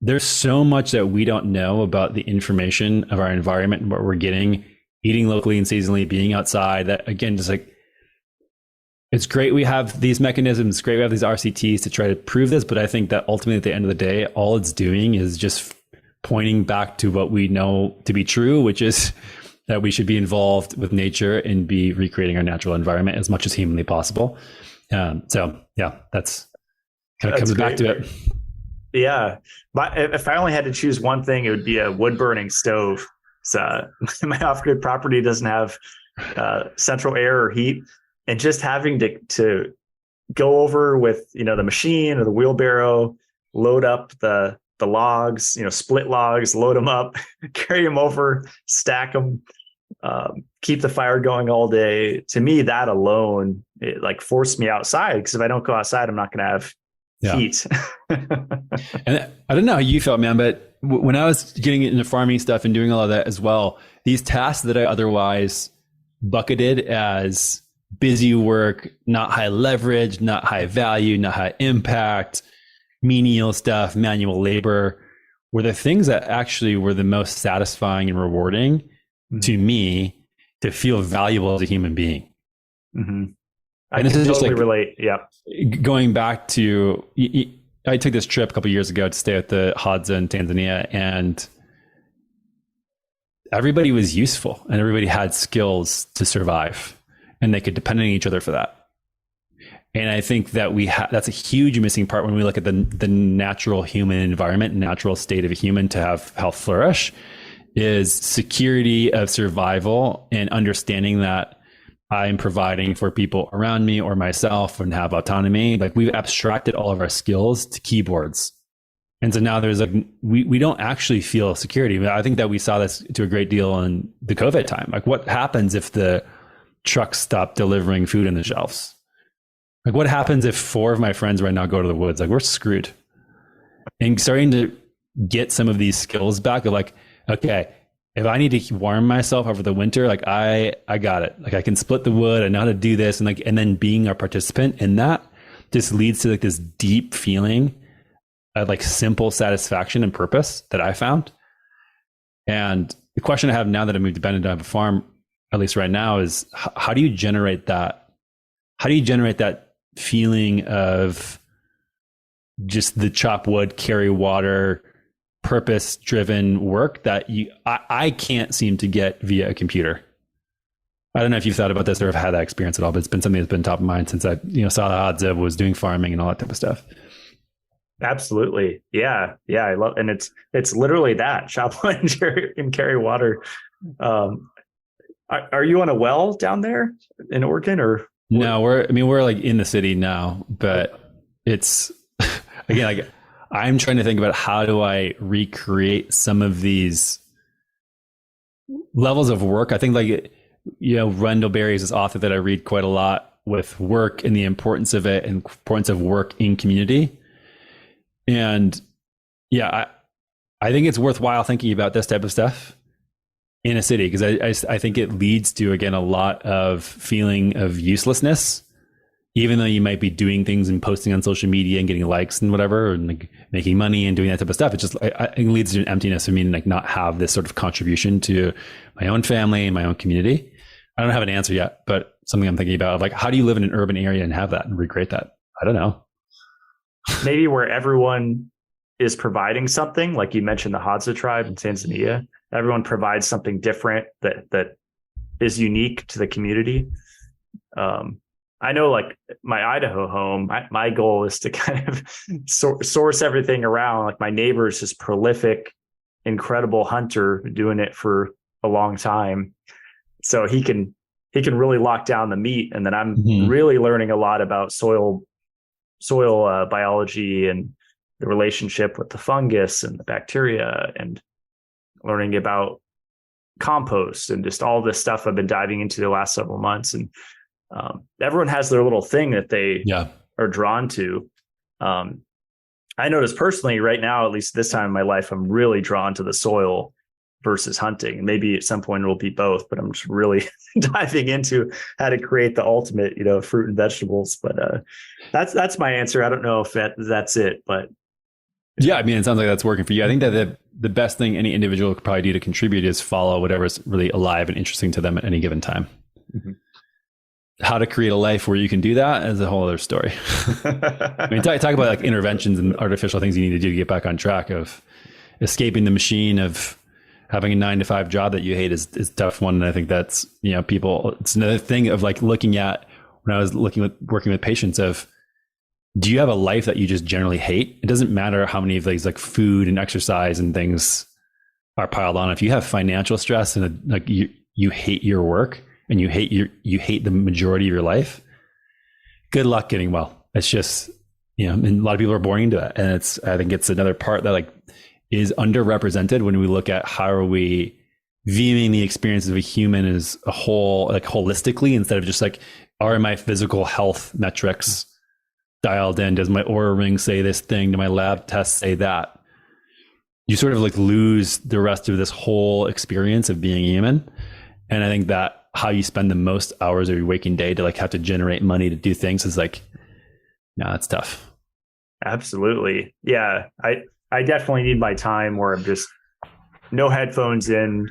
There's so much that we don't know about the information of our environment and what we're getting, eating locally and seasonally, being outside, that again, just like, it's great we have these mechanisms, it's great we have these RCTs to try to prove this, but I think that ultimately at the end of the day, all it's doing is just pointing back to what we know to be true, which is that we should be involved with nature and be recreating our natural environment as much as humanly possible. So yeah, that's kind of comes back to it. Yeah. If I only had to choose one thing, it would be a wood burning stove. So my off-grid property doesn't have central air or heat. And just having to go over with, the machine or the wheelbarrow, load up the logs, split logs, load them up, carry them over, stack them, keep the fire going all day. To me, that alone, it like forced me outside, because if I don't go outside, I'm not going to have heat. And I don't know how you felt, man, but when I was getting into farming stuff and doing all of that as well, these tasks that I otherwise bucketed as busy work, not high leverage, not high value, not high impact, menial stuff, manual labor, were the things that actually were the most satisfying and rewarding to me to feel valuable as a human being. Mm-hmm. And this is just like relate. Yeah. Going back to, I took this trip a couple of years ago to stay at the Hadza in Tanzania, and everybody was useful and everybody had skills to survive, and they could depend on each other for that. And I think that that's a huge missing part when we look at the natural human environment, natural state of a human to have health flourish, is security of survival and understanding that I'm providing for people around me or myself and have autonomy. Like, we've abstracted all of our skills to keyboards. And so now there's like, we don't actually feel security. I think that we saw this to a great deal in the COVID time. Like, what happens if the trucks stop delivering food in the shelves? Like, what happens if 4 of my friends right now go to the woods? Like, we're screwed. And starting to get some of these skills back of like, okay, if I need to warm myself over the winter, like I got it. Like, I can split the wood. I know how to do this. And then being a participant in that, just leads to like this deep feeling of like simple satisfaction and purpose that I found. And the question I have now that I moved to Bend and I have a farm, at least right now, is how do you generate that? How do you generate that feeling of just the chop wood, carry water, purpose-driven work that I can't seem to get via a computer? I don't know if you've thought about this or have had that experience at all, but it's been something that's been top of mind since I saw the odds of was doing farming and all that type of stuff. Absolutely. Yeah. I love, and it's literally that chop wood and carry water. Are you on a well down there in Oregon or? No, we're like in the city now, but it's again, like I'm trying to think about how do I recreate some of these levels of work. I think like, Rendell Berry is this author that I read quite a lot with work and the importance of it and importance of work in community. And yeah, I think it's worthwhile thinking about this type of stuff in a city, because I think it leads to, again, a lot of feeling of uselessness, even though you might be doing things and posting on social media and getting likes and whatever, and like making money and doing that type of stuff. It just it leads to an emptiness of me, like not have this sort of contribution to my own family and my own community. I don't have an answer yet, but something I'm thinking about, like, how do you live in an urban area and have that and recreate that? I don't know. Maybe where everyone is providing something, like you mentioned the Hadza tribe in Tanzania, everyone provides something different that is unique to the community. I know, like my Idaho home, my goal is to kind of source everything around. Like my neighbor is this prolific, incredible hunter, doing it for a long time. So he can really lock down the meat. And then I'm really learning a lot about soil biology and the relationship with the fungus and the bacteria, and learning about compost and just all this stuff I've been diving into the last several months. And everyone has their little thing that they are drawn to. I notice personally right now, at least this time in my life, I'm really drawn to the soil versus hunting. And maybe at some point it will be both, but I'm just really diving into how to create the ultimate, fruit and vegetables. But that's my answer. I don't know if that's it, but yeah, I mean, it sounds like that's working for you. I think that the best thing any individual could probably do to contribute is follow whatever's really alive and interesting to them at any given time. Mm-hmm. How to create a life where you can do that is a whole other story. I mean, talk about like interventions and artificial things you need to do to get back on track of escaping the machine of having a 9-to-5 job that you hate is a tough one. And I think that's, people, it's another thing of like looking at when I was working with patients of, do you have a life that you just generally hate? It doesn't matter how many of these like food and exercise and things are piled on. If you have financial stress and like you hate your work and you hate the majority of your life, good luck getting well. It's just, and a lot of people are born into it. And I think it's another part that like is underrepresented when we look at how are we viewing the experience of a human as a whole, like holistically, instead of just like, are my physical health metrics dialed in? Does my Oura ring say this thing? Do my lab tests say that? You sort of like lose the rest of this whole experience of being human. And I think that how you spend the most hours of your waking day to like have to generate money to do things is like, no, it's tough. Absolutely. Yeah. I definitely need my time where I'm just no headphones in,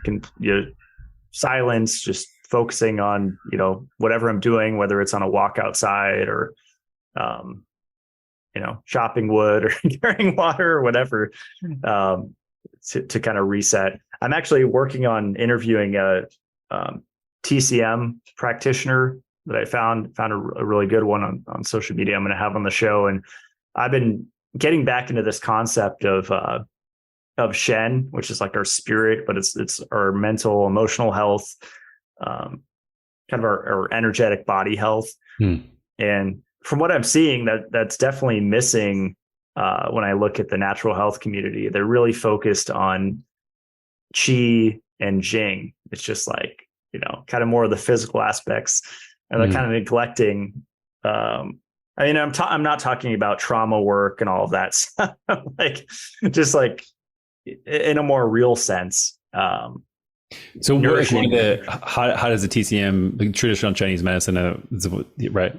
silence, just focusing on, whatever I'm doing, whether it's on a walk outside or, chopping wood or carrying water or whatever, to kind of reset. I'm actually working on interviewing a TCM practitioner that I found a really good one on social media. I'm going to have on the show. And I've been getting back into this concept of Shen, which is like our spirit, but it's our mental, emotional health, kind of our energetic body health. And from what I'm seeing, that's definitely missing when I look at the natural health community. They're really focused on Qi and Jing. It's just like, kind of more of the physical aspects, and they're kind of neglecting. I'm not talking about trauma work and all of that stuff, like just like in a more real sense. So how does the TCM, like traditional Chinese medicine, right?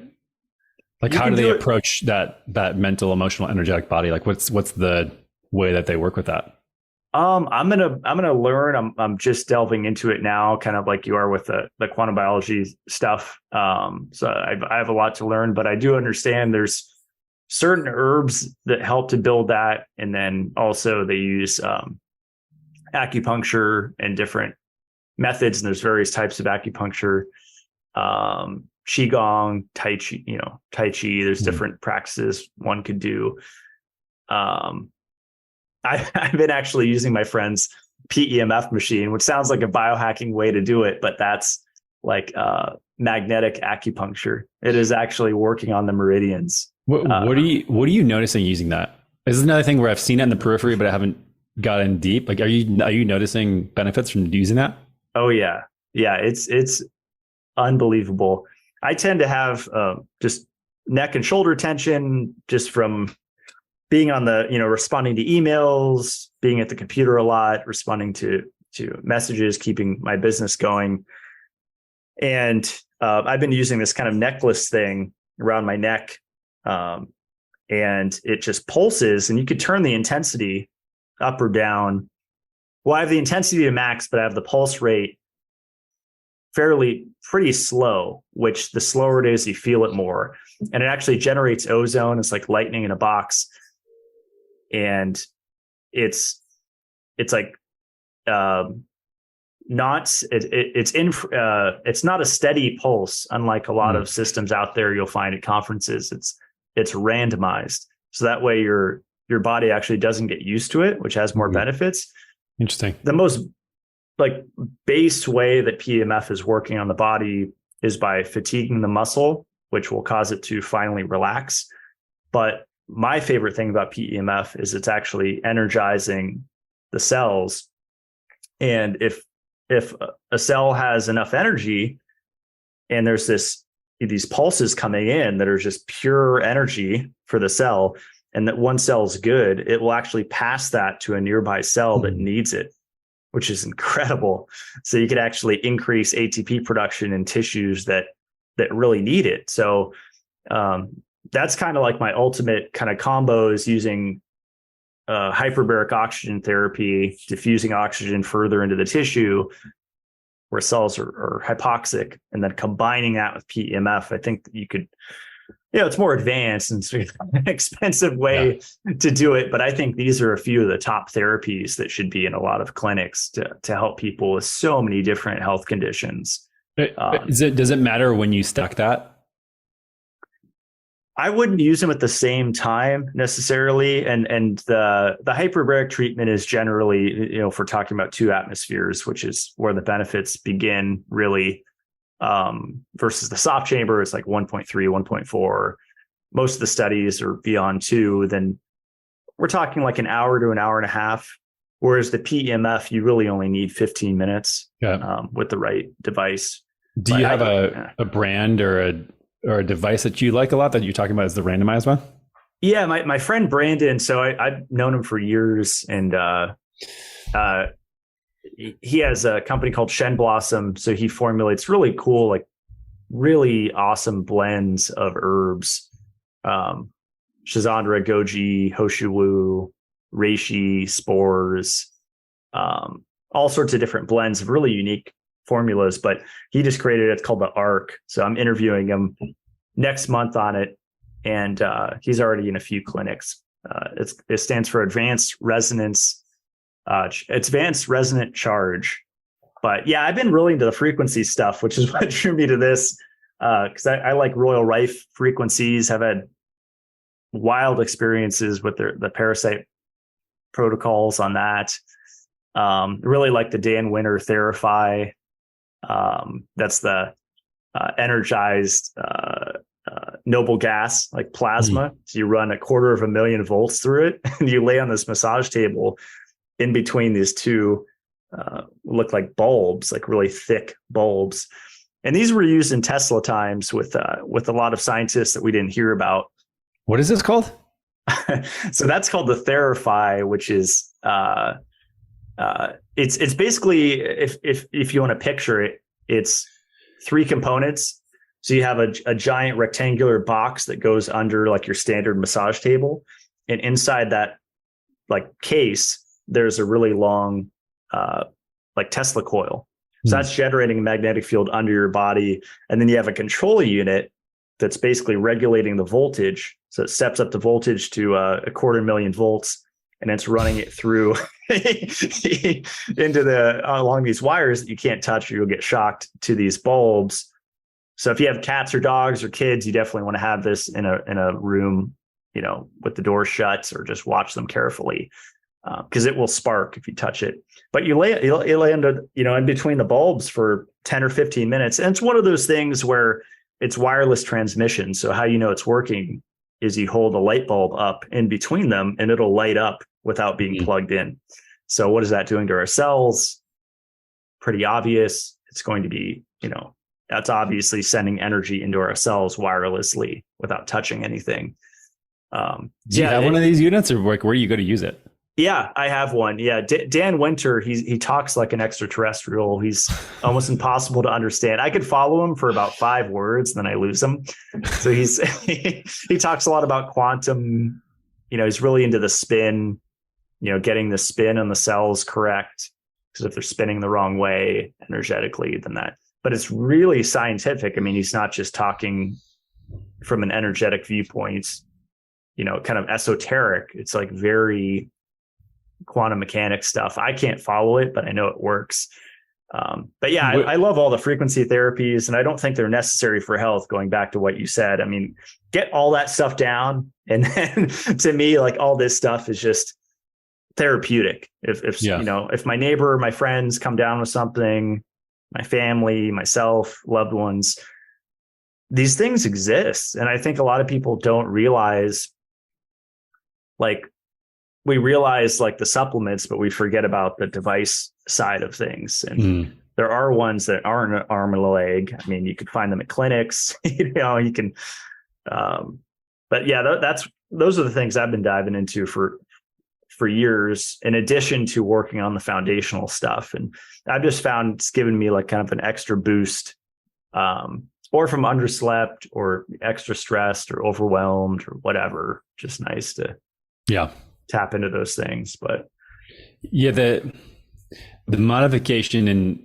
Like, how do they approach that mental, emotional, energetic body? Like, what's the way that they work with that? I'm gonna learn. I'm just delving into it now, kind of like you are with the quantum biology stuff. So I have a lot to learn, but I do understand there's certain herbs that help to build that, and then also they use acupuncture and different methods. And there's various types of acupuncture, qigong, tai chi. There's different practices one could do. I've been actually using my friend's PEMF machine, which sounds like a biohacking way to do it, but that's like magnetic acupuncture. It is actually working on the meridians. What are you noticing using that? This is another thing where I've seen it in the periphery, but I haven't gotten deep. Like, are you noticing benefits from using that? Oh yeah, it's unbelievable. I tend to have just neck and shoulder tension just from being on the, responding to emails, being at the computer a lot, responding to messages, keeping my business going. And I've been using this kind of necklace thing around my neck, and it just pulses, and you could turn the intensity up or down. Well, I have the intensity to max, but I have the pulse rate pretty slow, which the slower it is, you feel it more. And it actually generates ozone. It's like lightning in a box. And it's like it's not a steady pulse, unlike a lot of systems out there you'll find at conferences. It's randomized, so that way your body actually doesn't get used to it, which has more benefits. Interesting. The most base way that PEMF is working on the body is by fatiguing the muscle, which will cause it to finally relax. But my favorite thing about PEMF is it's actually energizing the cells. And if a cell has enough energy and there's these pulses coming in that are just pure energy for the cell, and that one cell's good, it will actually pass that to a nearby cell that needs it, which is incredible. So you could actually increase ATP production in tissues that really need it. So that's kind of like my ultimate kind of combo, is using hyperbaric oxygen therapy, diffusing oxygen further into the tissue where cells are hypoxic, and then combining that with PEMF. I think that you could, it's more advanced and sort of an expensive way to do it. But I think these are a few of the top therapies that should be in a lot of clinics to help people with so many different health conditions. Does it matter when you stack that? I wouldn't use them at the same time necessarily. And the hyperbaric treatment is generally, if we're talking about 2 atmospheres, which is where the benefits begin really, versus the soft chamber, it's like 1.3, 1.4. Most of the studies are beyond 2. Then we're talking like an hour to an hour and a half. Whereas the PEMF, you really only need 15 minutes with the right device. Do you have a brand or a device that you like a lot that you're talking about as the randomized one? Yeah, my friend Brandon. So I've known him for years, and he has a company called Shen Blossom. So he formulates really cool, like really awesome blends of herbs. Shizandra, goji, hoshiwu, reishi, spores, all sorts of different blends of really unique formulas. But he just created it's called the ARC. So I'm interviewing him next month on it, and he's already in a few clinics. It stands for Advanced Resonant Charge. But yeah, I've been really into the frequency stuff, which is what drew me to this, because I like Royal Rife frequencies. Have had wild experiences with the parasite protocols on that. Really like the Dan Winter Therify. That's the energized noble gas, like plasma. So you run 250,000 volts through it, and you lay on this massage table in between these two look like bulbs, like really thick bulbs. And these were used in Tesla times with a lot of scientists that we didn't hear about. What is this called? So that's called the Therify, which is it's basically, if you want to picture it, it's 3 components. So you have a giant rectangular box that goes under like your standard massage table. And inside that like case, there's a really long, like Tesla coil. So that's generating a magnetic field under your body. And then you have a control unit that's basically regulating the voltage. So it steps up the voltage to a 250,000 volts, and it's running it through into along these wires that you can't touch or you'll get shocked to these bulbs. So if you have cats or dogs or kids, you definitely want to have this in a room, with the door shut, or just watch them carefully, because it will spark if you touch it. But you lay under, in between the bulbs for 10 or 15 minutes. And it's one of those things where it's wireless transmission. So how it's working is you hold a light bulb up in between them and it'll light up without being plugged in. So what is that doing to our cells? Pretty obvious. It's going to be, that's obviously sending energy into our cells wirelessly without touching anything. Do you have one of these units, or where do you go to use it? Yeah, I have one. Yeah. Dan Winter, he talks like an extraterrestrial. He's almost impossible to understand. I could follow him for about 5 words, then I lose him. So he talks a lot about quantum, he's really into the spin, getting the spin on the cells correct. Because if they're spinning the wrong way energetically, then but it's really scientific. I mean, he's not just talking from an energetic viewpoint, kind of esoteric. It's like very quantum mechanics stuff. I can't follow it, but I know it works. But yeah, I love all the frequency therapies, and I don't think they're necessary for health. Going back to what you said, I mean, get all that stuff down. And then to me, like all this stuff is just therapeutic. If my neighbor, my friends come down with something, my family, myself, loved ones, these things exist. And I think a lot of people don't realize, like, we realize like the supplements, but we forget about the device side of things. And there are ones that aren't an arm and a leg. I mean, you could find them at clinics, you can, but yeah, those are the things I've been diving into for years, in addition to working on the foundational stuff. And I've just found it's given me like kind of an extra boost, or from underslept or extra stressed or overwhelmed or whatever. Just nice to tap into those things. But yeah, the modification and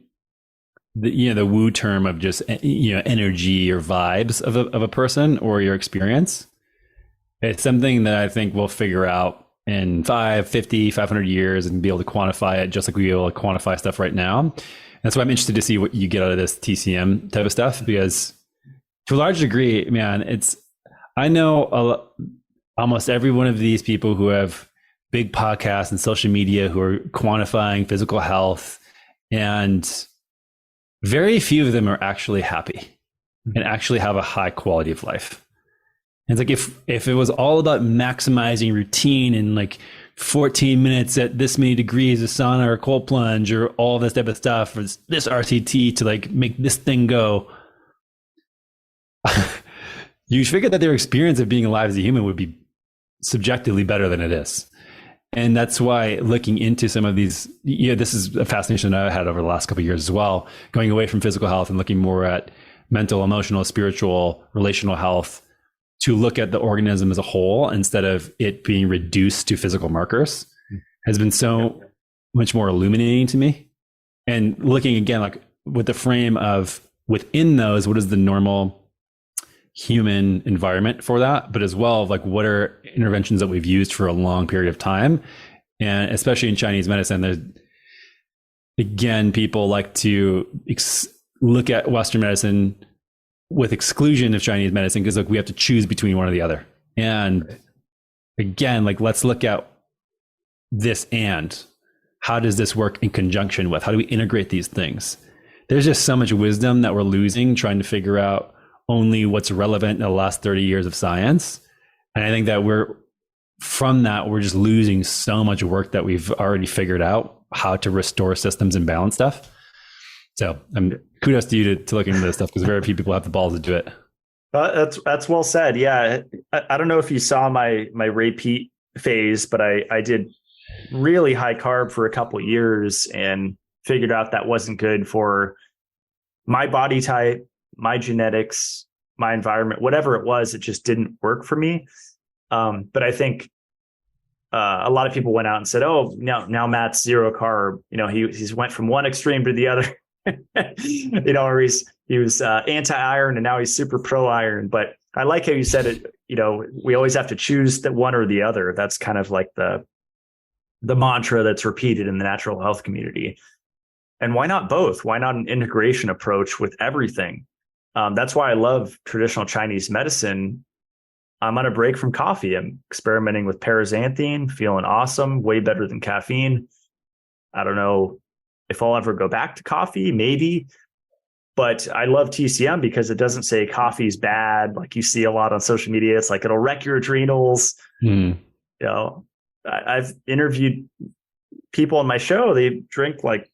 the woo term of just energy or vibes of a person or your experience, it's something that I think we'll figure out in 5, 50, 500 years and be able to quantify it, just like we are able to quantify stuff right now. And that's why I'm interested to see what you get out of this TCM type of stuff, because to a large degree, man, I know almost every one of these people who have big podcasts and social media who are quantifying physical health, and very few of them are actually happy and actually have a high quality of life. And it's like if it was all about maximizing routine and like 14 minutes at this many degrees of sauna or cold plunge or all this type of stuff, or this RTT to like make this thing go, you figure that their experience of being alive as a human would be subjectively better than it is. And that's why looking into some of these, this is a fascination that I had over the last couple of years as well, going away from physical health and looking more at mental, emotional, spiritual, relational health, to look at the organism as a whole instead of it being reduced to physical markers, has been so much more illuminating to me. And looking again, like with the frame of within those, what is the normal human environment for that, but as well, like what are interventions that we've used for a long period of time. And especially in Chinese medicine, there's, again, people like to look at Western medicine with exclusion of Chinese medicine, because like we have to choose between one or the other. And again, like let's look at this, and how does this work in conjunction with, how do we integrate these things? There's just so much wisdom that we're losing trying to figure out only what's relevant in the last 30 years of science. And I think that we're just losing so much work that we've already figured out how to restore systems and balance stuff. So kudos to you to look into this stuff, because very few people have the balls to do it. That's well said. Yeah. I don't know if you saw my repeat phase, but I did really high carb for a couple of years and figured out that wasn't good for my body type, my genetics, my environment, whatever it was, it just didn't work for me. But I think a lot of people went out and said, "Oh, now Matt's zero carb." He's went from one extreme to the other. Or he was anti-iron and now he's super pro-iron. But I like how you said it. We always have to choose the one or the other. That's kind of like the mantra that's repeated in the natural health community. And why not both? Why not an integration approach with everything? That's why I love traditional Chinese medicine. I'm on a break from coffee. I'm experimenting with paraxanthine, feeling awesome, way better than caffeine. I don't know if I'll ever go back to coffee, maybe. But I love TCM because it doesn't say coffee is bad. Like you see a lot on social media. It's like, it'll wreck your adrenals. I've interviewed people on my show. They drink like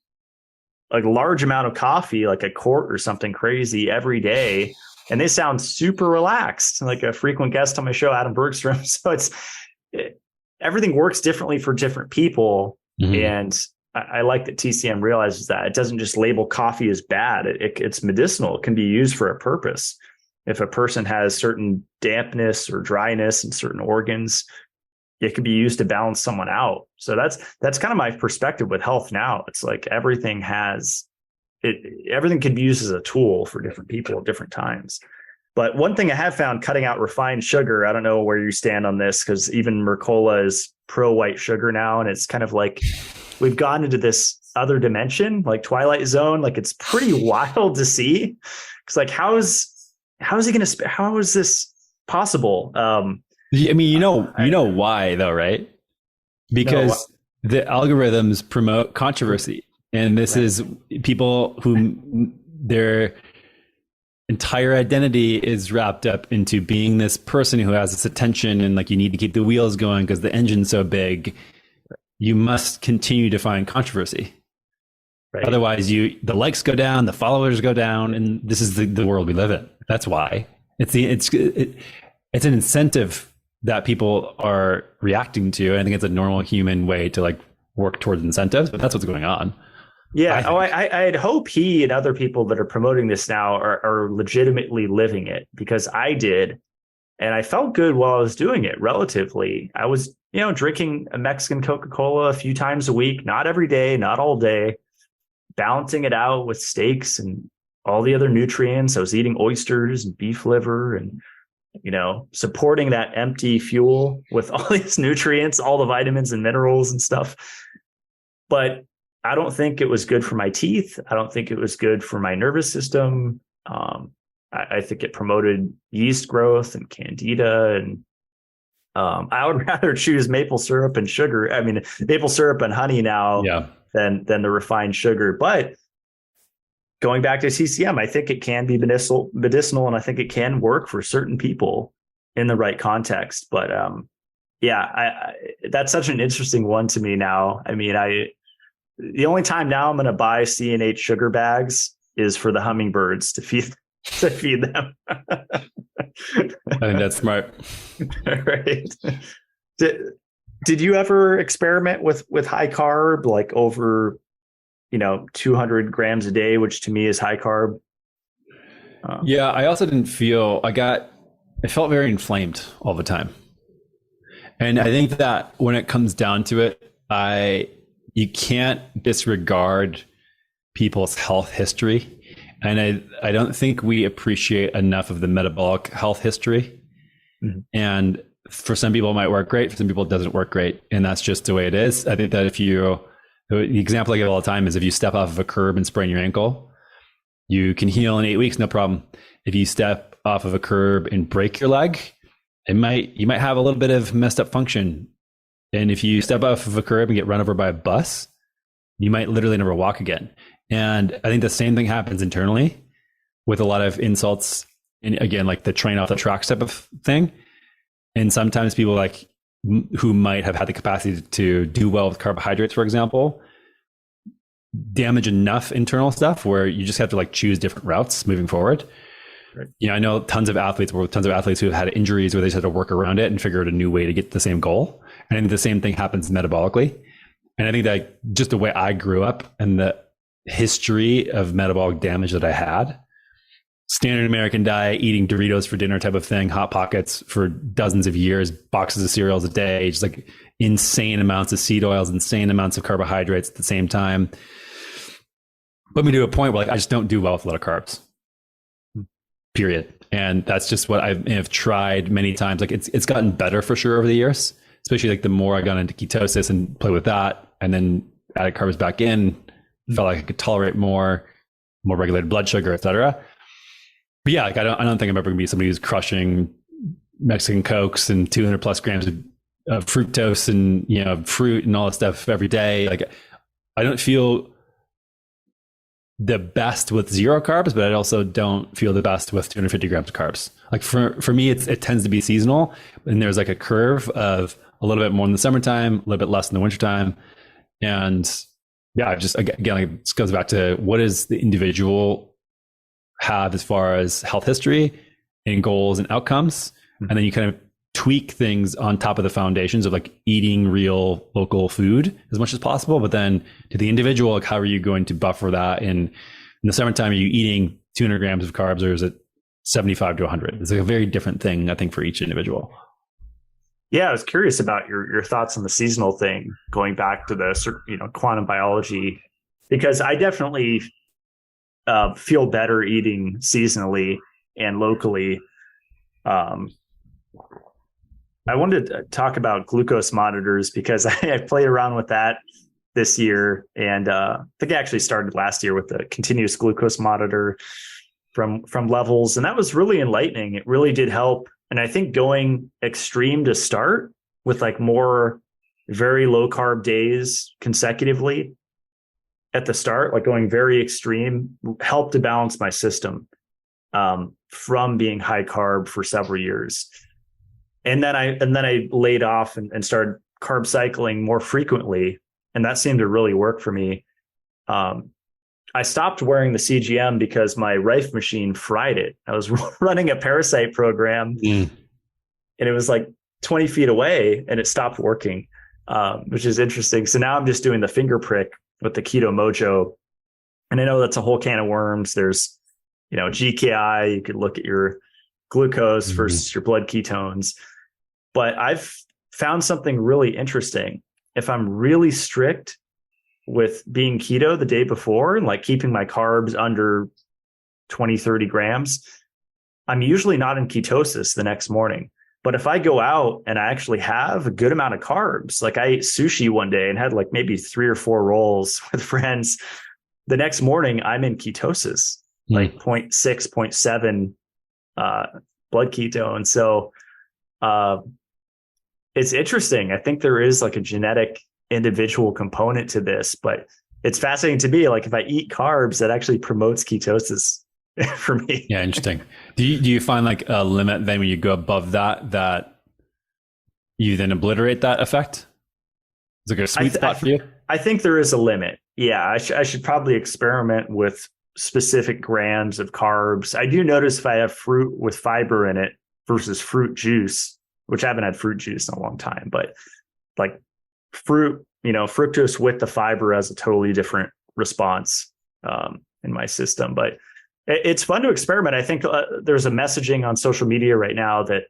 a large amount of coffee, like a quart or something crazy every day. And they sound super relaxed, like a frequent guest on my show, Adam Bergstrom. So everything works differently for different people. And I like that TCM realizes that it doesn't just label coffee as bad. It's medicinal. It can be used for a purpose. If a person has certain dampness or dryness in certain organs, it can be used to balance someone out. So that's kind of my perspective with health now. It's like everything can be used as a tool for different people at different times. But one thing I have found, cutting out refined sugar, I don't know where you stand on this, because even Mercola is pro white sugar now. And it's kind of like we've gone into this other dimension, like Twilight Zone. Like it's pretty wild to see. It's like, how is this possible? I mean, you know why though, right? Because the algorithms promote controversy. And this is people who their entire identity is wrapped up into being this person who has this attention, and like, you need to keep the wheels going because the engine's so big. You must continue to find controversy. Right. Otherwise the likes go down, the followers go down, and this is the world we live in. That's why it's an incentive that people are reacting to. I think it's a normal human way to like work towards incentives, but that's what's going on. Yeah. I'd hope he and other people that are promoting this now are legitimately living it, because I did. And I felt good while I was doing it relatively. I was, drinking a Mexican Coca-Cola a few times a week, not every day, not all day, balancing it out with steaks and all the other nutrients. I was eating oysters and beef liver and, supporting that empty fuel with all these nutrients, all the vitamins and minerals and stuff. But I don't think it was good for my teeth. I don't think it was good for my nervous system. I think it promoted yeast growth and candida. And I would rather choose maple syrup and sugar. I mean, maple syrup and honey now than the refined sugar. But going back to TCM, I think it can be medicinal, and I think it can work for certain people in the right context. But that's such an interesting one to me now. I mean, the only time now I'm going to buy C&H sugar bags is for the hummingbirds to feed them. I think that's smart. Right. Did you ever experiment with high carb, like over 200 grams a day, which to me is high carb? Yeah, I also didn't feel, I felt very inflamed all the time. And I think that when it comes down to it, you can't disregard people's health history. And I don't think we appreciate enough of the metabolic health history. Mm-hmm. And for some people it might work great, for some people it doesn't work great. And that's just the way it is. I think that the example I give all the time is if you step off of a curb and sprain your ankle, you can heal in 8 weeks, no problem. If you step off of a curb and break your leg, you might have a little bit of messed up function. And if you step off of a curb and get run over by a bus, you might literally never walk again. And I think the same thing happens internally with a lot of insults, and again, like the train off the tracks type of thing. And sometimes people who might have had the capacity to do well with carbohydrates, for example, damage enough internal stuff where you just have to choose different routes moving forward. Right. I know tons of athletes who have had injuries where they just had to work around it and figure out a new way to get the same goal. And I think the same thing happens metabolically. And I think that just the way I grew up and the history of metabolic damage that I had, standard American diet, eating Doritos for dinner type of thing, Hot Pockets for dozens of years, boxes of cereals a day, just like insane amounts of seed oils, insane amounts of carbohydrates at the same time. Put me to a point where like I just don't do well with a lot of carbs. Period. And that's just what I've tried many times. Like it's gotten better for sure over the years, especially like the more I got into ketosis and play with that, and then added carbs back in, felt like I could tolerate more regulated blood sugar, etc. But yeah, like I don't think I'm ever gonna be somebody who's crushing Mexican Cokes and 200 plus grams of fructose and, you know, fruit and all that stuff every day. Like I don't feel the best with zero carbs, but I also don't feel the best with 250 grams of carbs. Like for me, it tends to be seasonal, and there's like a curve of a little bit more in the summertime, a little bit less in the wintertime. And yeah, just again, like it goes back to what does the individual have as far as health history and goals and outcomes. And then you kind of tweak things on top of the foundations of like eating real local food as much as possible. But then to the individual, like how are you going to buffer that? In the summertime, are you eating 200 grams of carbs, or is it 75 to 100? It's like a very different thing, I think, for each individual. Yeah, I was curious about your thoughts on the seasonal thing, going back to the, you know, quantum biology, because I definitely feel better eating seasonally and locally. I wanted to talk about glucose monitors because I played around with that this year, and I think I actually started last year with the continuous glucose monitor from levels, and that was really enlightening. It really did help. And I think going extreme to start with like more very low carb days consecutively at the start, like going very extreme, helped to balance my system from being high carb for several years. And then I laid off and started carb cycling more frequently, and that seemed to really work for me. I stopped wearing the CGM because my Rife machine fried it. I was running a parasite program, and it was like 20 feet away, and it stopped working, which is interesting. So now I'm just doing the finger prick with the Keto Mojo, and I know that's a whole can of worms. There's, you know, GKI. You could look at your glucose versus your blood ketones, but I've found something really interesting. If I'm really strict with being keto the day before and like keeping my carbs under 20, 30 grams, I'm usually not in ketosis the next morning. But if I go out and I actually have a good amount of carbs, like I ate sushi one day and had like maybe 3 or 4 rolls with friends, the next morning I'm in ketosis, like 0.6, 0.7 blood ketone. So it's interesting. I think there is like a genetic individual component to this, but it's fascinating to me. Like if I eat carbs, that actually promotes ketosis for me. Yeah, interesting. Do you find like a limit then when you go above that you then obliterate that effect? Is there a sweet spot for you? I think there is a limit. Yeah, I should probably experiment with specific grams of carbs. I do notice if I have fruit with fiber in it versus fruit juice, which I haven't had fruit juice in a long time, but like fruit, you know, fructose with the fiber has a totally different response in my system. But it's fun to experiment. I think there's a messaging on social media right now that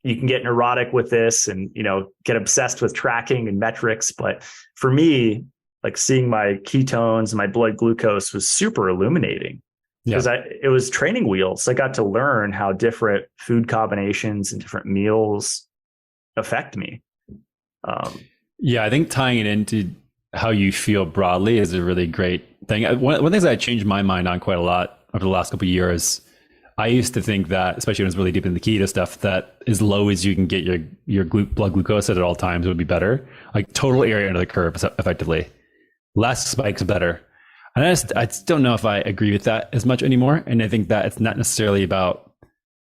you can get neurotic with this and, you know, get obsessed with tracking and metrics. But for me, like seeing my ketones and my blood glucose was super illuminating because it was training wheels. I got to learn how different food combinations and different meals affect me. Yeah, I think tying it into how you feel broadly is a really great thing. One of the things I changed my mind on quite a lot over the last couple of years, I used to think that, especially when I was really deep in the keto stuff, that as low as you can get your blood glucose at all times would be better. Like total area under the curve, effectively. Less spikes better. And I just don't know if I agree with that as much anymore. And I think that it's not necessarily about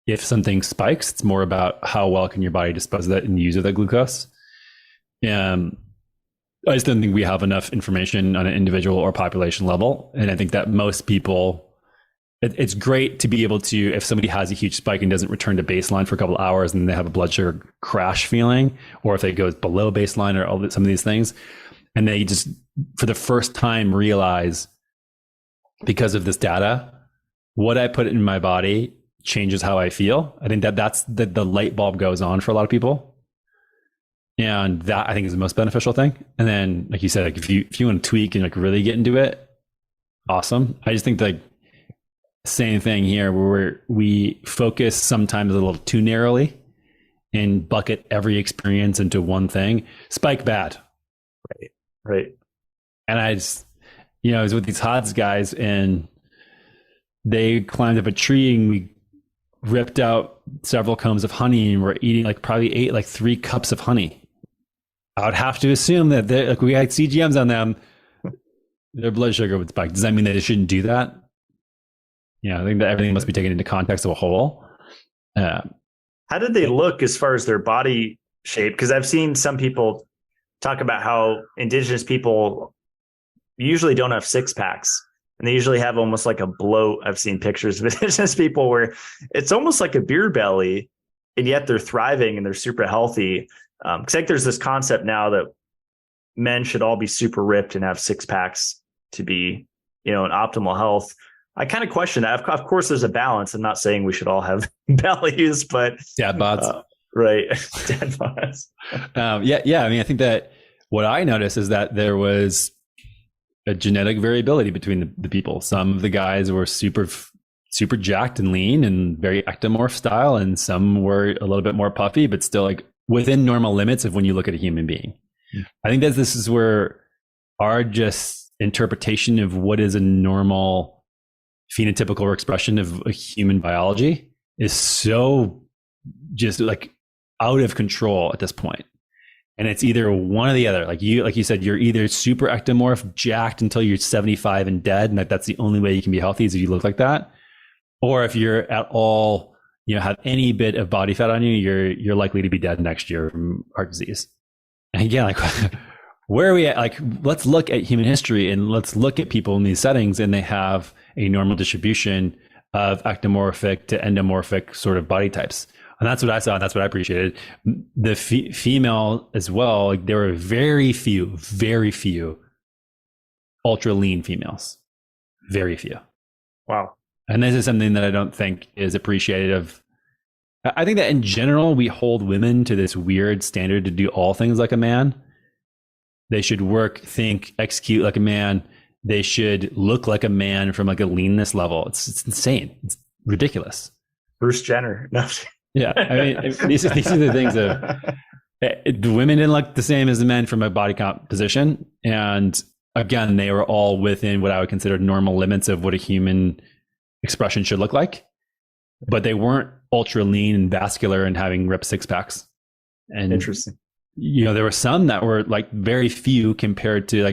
if something spikes, it's more about how well can your body dispose of that and use of that glucose. I just don't think we have enough information on an individual or population level. And I think that most people, it's great to be able to, if somebody has a huge spike and doesn't return to baseline for a couple of hours and they have a blood sugar crash feeling, or if it goes below baseline or some of these things, and they just, for the first time, realize because of this data what I put in my body changes how I feel. I think that's the light bulb goes on for a lot of people. And that I think is the most beneficial thing. And then, like you said, like if you want to tweak and like really get into it, awesome. I just think like same thing here where we focus sometimes a little too narrowly and bucket every experience into one thing. Spike bad. Right. And I just, I was with these Hodds guys and they climbed up a tree and we ripped out several combs of honey and we're eating probably ate 3 cups of honey. I would have to assume that we had CGMs on them, their blood sugar would spike. Does that mean that they shouldn't do that? I think that everything must be taken into context of a whole. How did they look as far as their body shape? Because I've seen some people talk about how indigenous people usually don't have 6-packs. And they usually have almost like a bloat. I've seen pictures of indigenous people where it's almost like a beer belly, and yet they're thriving and they're super healthy. Because I think there's this concept now that men should all be super ripped and have 6-packs to be, in optimal health. I kind of question that. Of course, there's a balance. I'm not saying we should all have bellies, but dad bods, right? Dad bods. Yeah. I mean, I think that what I noticed is that there was a genetic variability between the people. Some of the guys were super jacked and lean and very ectomorph style, and some were a little bit more puffy, but still within normal limits of when you look at a human being. I think that this is where our just interpretation of what is a normal phenotypical expression of a human biology is so just out of control at this point. And it's either one or the other. Like you said, you're either super ectomorph, jacked until you're 75 and dead, and that's the only way you can be healthy is if you look like that. Or if you're at all, have any bit of body fat on you, you're likely to be dead next year from heart disease. And again, where are we at? Let's look at human history and let's look at people in these settings, and they have a normal distribution of ectomorphic to endomorphic sort of body types. And that's what I saw, and that's what I appreciated. The female as well, there were very few ultra lean females. Very few. Wow. And this is something that I don't think is appreciated of. I think that in general, we hold women to this weird standard to do all things like a man. They should work, think, execute like a man. They should look like a man from a leanness level. It's insane. It's ridiculous. Bruce Jenner. No. Yeah. I mean, these are the things that the women didn't look the same as the men from a body composition. And again, they were all within what I would consider normal limits of what a human expression should look like. But they weren't ultra lean and vascular and having ripped 6-packs. And interesting. There were some that were very few compared to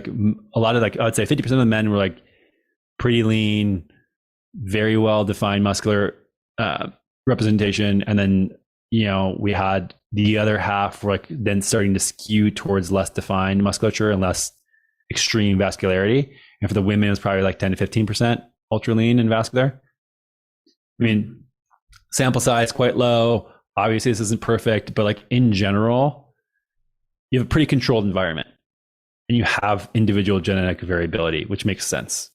a lot of I'd say 50% of the men were pretty lean, very well defined muscular representation. And then, we had the other half were then starting to skew towards less defined musculature and less extreme vascularity. And for the women, it was probably 10 to 15% ultra lean and vascular. I mean, sample size quite low. Obviously, this isn't perfect, but in general, you have a pretty controlled environment and you have individual genetic variability, which makes sense.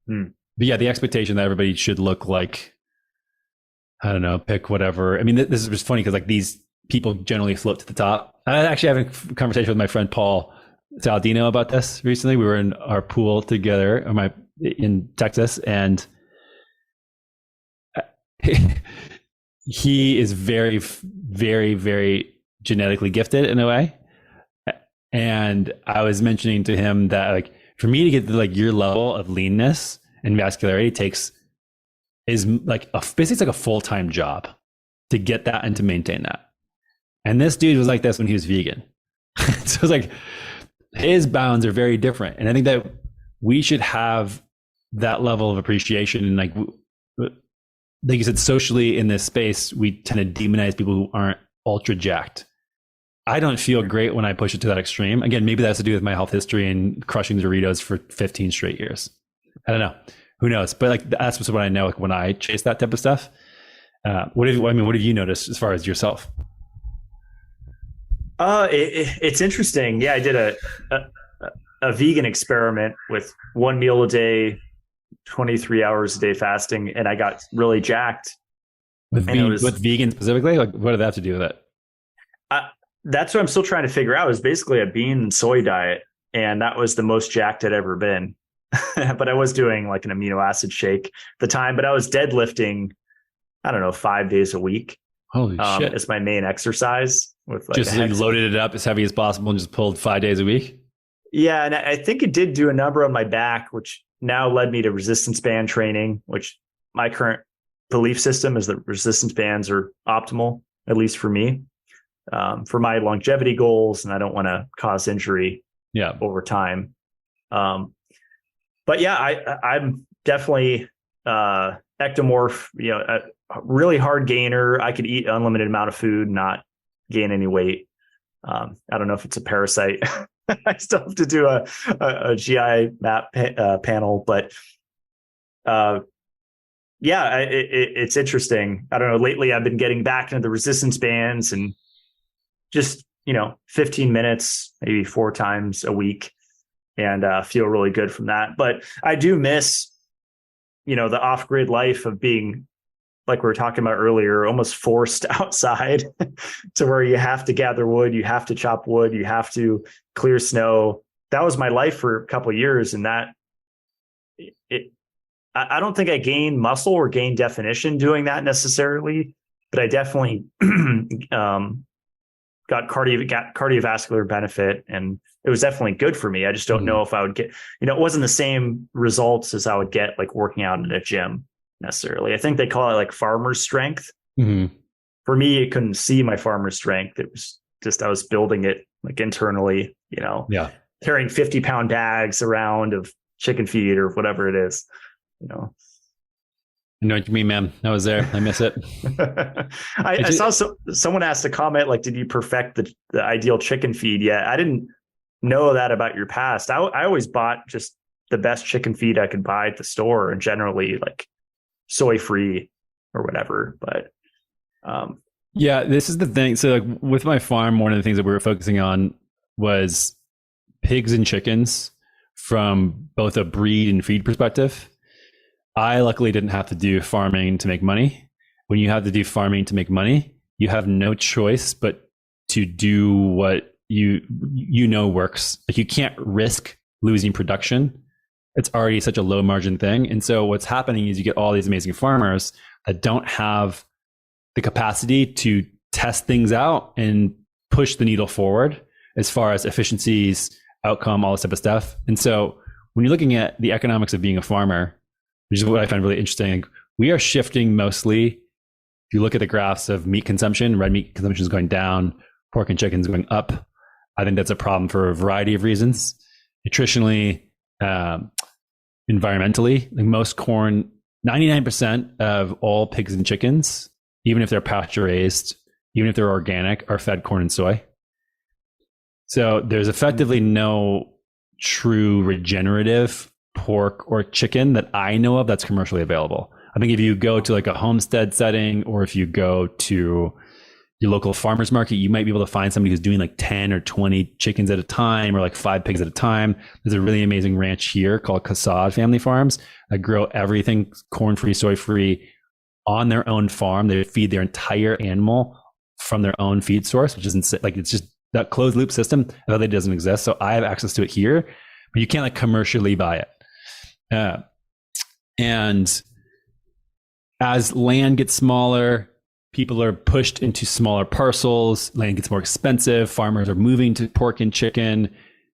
But yeah, the expectation that everybody should look I don't know, pick whatever. I mean, this is just funny because these people generally float to the top. I actually had a conversation with my friend Paul Saladino about this recently. We were in our pool together in Texas, and he is very, very, very genetically gifted in a way. And I was mentioning to him that for me to get to your level of leanness and vascularity is basically a full-time job to get that and to maintain that. And this dude was like this when he was vegan. So it's his bounds are very different. And I think that we should have that level of appreciation. And like you said, socially in this space, we tend to demonize people who aren't ultra jacked. I don't feel great when I push it to that extreme. Again, maybe that has to do with my health history and crushing Doritos for 15 straight years. I don't know. Who knows? But that's what I know. When I chase that type of stuff, what have you noticed as far as yourself? It's interesting. Yeah, I did a vegan experiment with one meal a day, 23 hours a day fasting, and I got really jacked. With vegan specifically, like what did that have to do with it? That's what I'm still trying to figure out, is basically a bean and soy diet. And that was the most jacked I'd ever been. But I was doing like an amino acid shake at the time, but I was deadlifting, I don't know, 5 days a week. Holy shit. It's my main exercise. With like just loaded it up as heavy as possible and just pulled 5 days a week. Yeah. And I think it did do a number on my back, which now led me to resistance band training, which my current belief system is that resistance bands are optimal, at least for me, for my longevity goals. And I don't want to cause injury over time. But yeah, I'm definitely ectomorph, a really hard gainer. I could eat an unlimited amount of food, not gain any weight. I don't know if it's a parasite. I still have to do a GI map panel, but it's interesting. I don't know. Lately, I've been getting back into the resistance bands and just 15 minutes, maybe 4 times a week, and feel really good from that. But I do miss, the off-grid life of being, like we were talking about earlier, almost forced outside to where you have to gather wood, you have to chop wood, you have to clear snow. That was my life for a couple of years. And I don't think I gained muscle or gained definition doing that necessarily, but I definitely got cardiovascular benefit, and it was definitely good for me. I just don't know if I would get, it wasn't the same results as I would get like working out in a gym necessarily. I think they call it like farmer's strength. Mm-hmm. For me, it couldn't see my farmer's strength. It was just, I was building it like internally, carrying 50-pound bags around of chicken feed or whatever it is, I know what you mean, man. I was there. I miss it. I saw someone asked a comment like, did you perfect the ideal chicken feed yet? I didn't know that about your past. I always bought just the best chicken feed I could buy at the store, and generally like soy free or whatever. But this is the thing. So like with my farm, one of the things that we were focusing on was pigs and chickens from both a breed and feed perspective. I luckily didn't have to do farming to make money. When you have to do farming to make money, you have no choice but to do what you works. Like you can't risk losing production. It's already such a low margin thing. And so what's happening is you get all these amazing farmers that don't have the capacity to test things out and push the needle forward as far as efficiencies, outcome, all this type of stuff. And so when you're looking at the economics of being a farmer, which is what I find really interesting, we are shifting mostly. If you look at the graphs of meat consumption, red meat consumption is going down, pork and chicken is going up. I think that's a problem for a variety of reasons. Nutritionally, environmentally, like most corn, 99% of all pigs and chickens, even if they're pasture raised, even if they're organic, are fed corn and soy. So there's effectively no true regenerative pork or chicken that I know of that's commercially available. I think if you go to like a homestead setting, or if you go to your local farmer's market, you might be able to find somebody who's doing like 10 or 20 chickens at a time, or like 5 pigs at a time. There's a really amazing ranch here called Casad Family Farms that grow everything corn-free, soy-free on their own farm. They feed their entire animal from their own feed source, which isn't like, it's just that closed loop system that doesn't exist. So I have access to it here, but you can't like commercially buy it. And as land gets smaller, people are pushed into smaller parcels, land gets more expensive, farmers are moving to pork and chicken,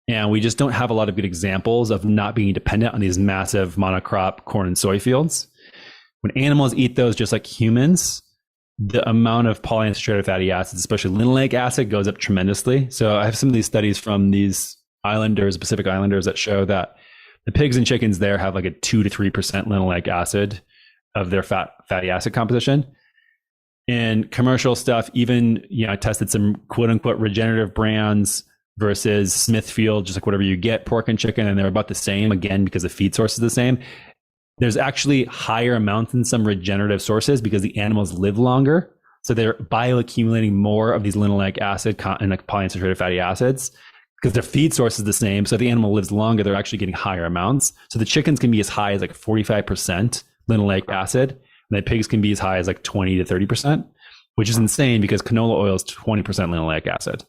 and we just don't have a lot of good examples of not being dependent on these massive monocrop corn and soy fields. When animals eat those just like humans, the amount of polyunsaturated fatty acids, especially linoleic acid, goes up tremendously. So I have some of these studies from these Pacific Islanders, that show that the pigs and chickens there have like a 2 to 3% linoleic acid of their fatty acid composition. In commercial stuff, even, I tested some quote unquote regenerative brands versus Smithfield, just like whatever you get, pork and chicken, and they're about the same, again, because the feed source is the same. There's actually higher amounts in some regenerative sources because the animals live longer. So they're bioaccumulating more of these linoleic acid and like polyunsaturated fatty acids because their feed source is the same. So if the animal lives longer, they're actually getting higher amounts. So the chickens can be as high as like 45% linoleic acid, and the pigs can be as high as like 20 to 30%, which is insane because canola oil is 20% linoleic acid.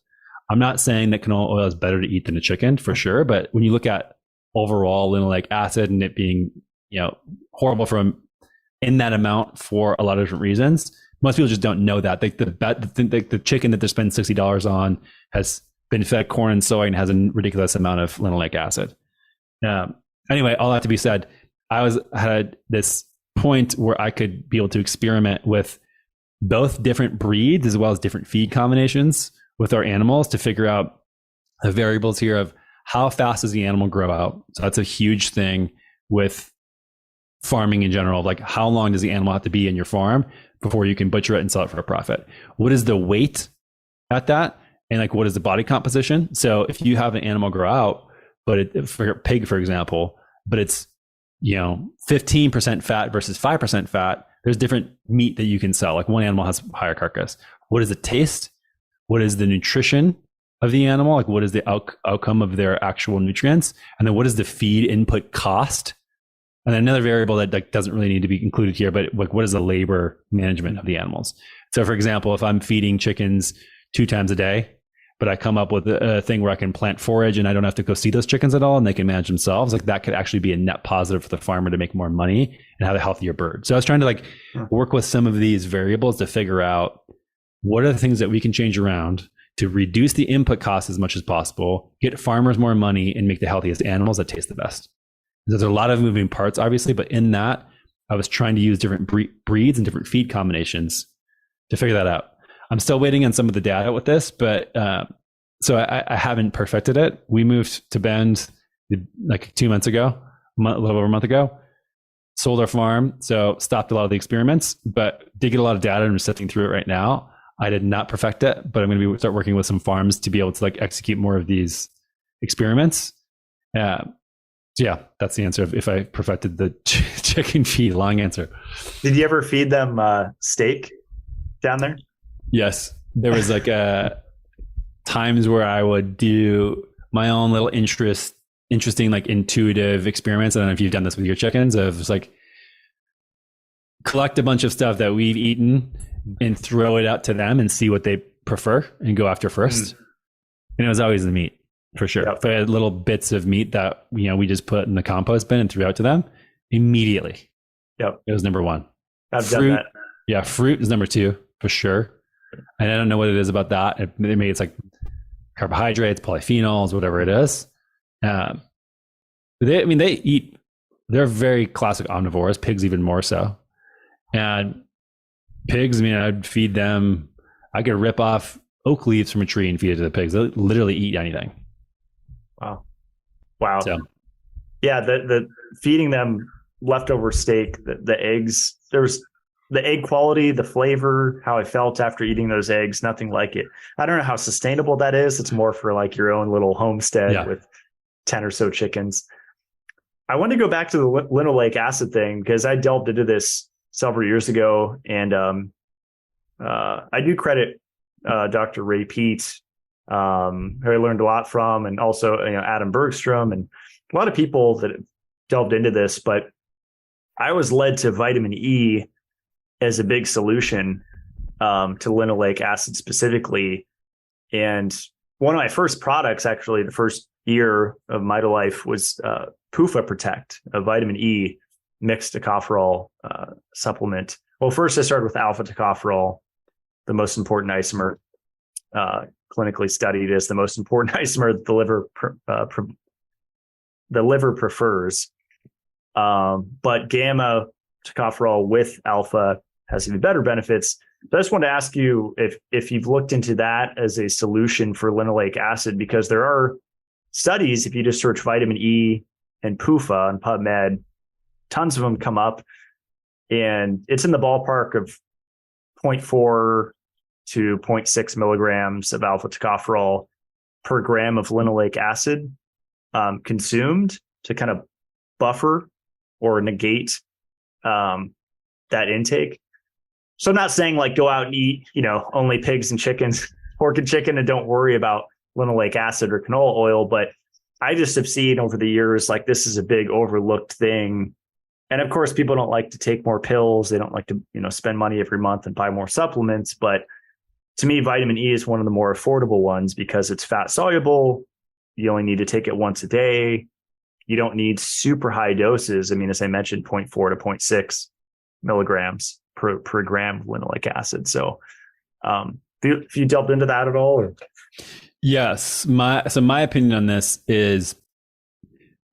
I'm not saying that canola oil is better to eat than a chicken for sure, but when you look at overall linoleic acid and it being, horrible from in that amount for a lot of different reasons, most people just don't know that. The chicken that they're spending $60 on has been fed corn and soy and has a ridiculous amount of linoleic acid. Anyway, all that to be said, I had this point where I could be able to experiment with both different breeds as well as different feed combinations with our animals to figure out the variables here of how fast does the animal grow out. So that's a huge thing with farming in general. Like, how long does the animal have to be in your farm before you can butcher it and sell it for a profit? What is the weight at that? And like, what is the body composition? So if you have an animal grow out, but for a pig, for example, but it's, 15% fat versus 5% fat, there's different meat that you can sell. Like, one animal has higher carcass. What is the taste? What is the nutrition of the animal? Like, what is the outcome of their actual nutrients? And then what is the feed input cost? And then another variable that doesn't really need to be included here, but like, what is the labor management of the animals? So for example, if I'm feeding chickens 2 times a day, but I come up with a thing where I can plant forage and I don't have to go see those chickens at all and they can manage themselves, like that could actually be a net positive for the farmer to make more money and have a healthier bird. So I was trying to work with some of these variables to figure out what are the things that we can change around to reduce the input costs as much as possible, get farmers more money, and make the healthiest animals that taste the best. There's a lot of moving parts, obviously, but in that, I was trying to use different breeds and different feed combinations to figure that out. I'm still waiting on some of the data with this, but so I haven't perfected it. We moved to Bend like 2 months ago, a little over a month ago, sold our farm, so stopped a lot of the experiments, but did get a lot of data and I'm sifting through it right now. I did not perfect it, but I'm going to start working with some farms to be able to execute more of these experiments. So yeah, that's the answer. If I perfected the chicken feed, long answer. Did you ever feed them steak down there? Yes, there was times where I would do my own little interesting intuitive experiments. I don't know if you've done this with your chickens, of just collect a bunch of stuff that we've eaten and throw it out to them and see what they prefer and go after first. And it was always the meat, for sure. Yep. If I had little bits of meat that we just put in the compost bin and threw out to them, immediately. Yep, it was number one. I've done that. Yeah, fruit is number 2 for sure. And I don't know what it is about that. Maybe it's carbohydrates, polyphenols, whatever it is. They eat. They're very classic omnivores. Pigs even more so. And pigs, I'd feed them. I could rip off oak leaves from a tree and feed it to the pigs. They'll literally eat anything. Wow. So. Yeah, the feeding them leftover steak, the eggs. There was the egg quality, the flavor, how I felt after eating those eggs, nothing like it. I don't know how sustainable that is. It's more for your own little homestead with 10 or so chickens. I want to go back to the linoleic acid thing because I delved into this several years ago, and I do credit Dr. Ray Peat, who I learned a lot from, and also Adam Bergstrom and a lot of people that delved into this. But I was led to vitamin E as a big solution to linoleic acid specifically. And one of my first products, actually, the first year of Mitolife, was PUFA Protect, a vitamin E mixed tocopherol supplement. Well, first I started with alpha tocopherol, the most important isomer, clinically studied as the most important isomer that the liver prefers. But gamma tocopherol with alpha has even better benefits. So I just want to ask you if you've looked into that as a solution for linoleic acid, because there are studies, if you just search vitamin E and PUFA on PubMed, tons of them come up, and it's in the ballpark of 0.4 to 0.6 milligrams of alpha tocopherol per gram of linoleic acid consumed to kind of buffer or negate that intake. So I'm not saying go out and eat, only pigs and chickens, pork and chicken, and don't worry about linoleic acid or canola oil, but I just have seen over the years, like this is a big overlooked thing. And of course, people don't like to take more pills. They don't like to, spend money every month and buy more supplements. But to me, vitamin E is one of the more affordable ones because it's fat soluble. You only need to take it once a day. You don't need super high doses. I mean, as I mentioned, 0.4 to 0.6 milligrams per gram of linoleic acid. So if you delved into that at all? Or? Yes. My opinion on this is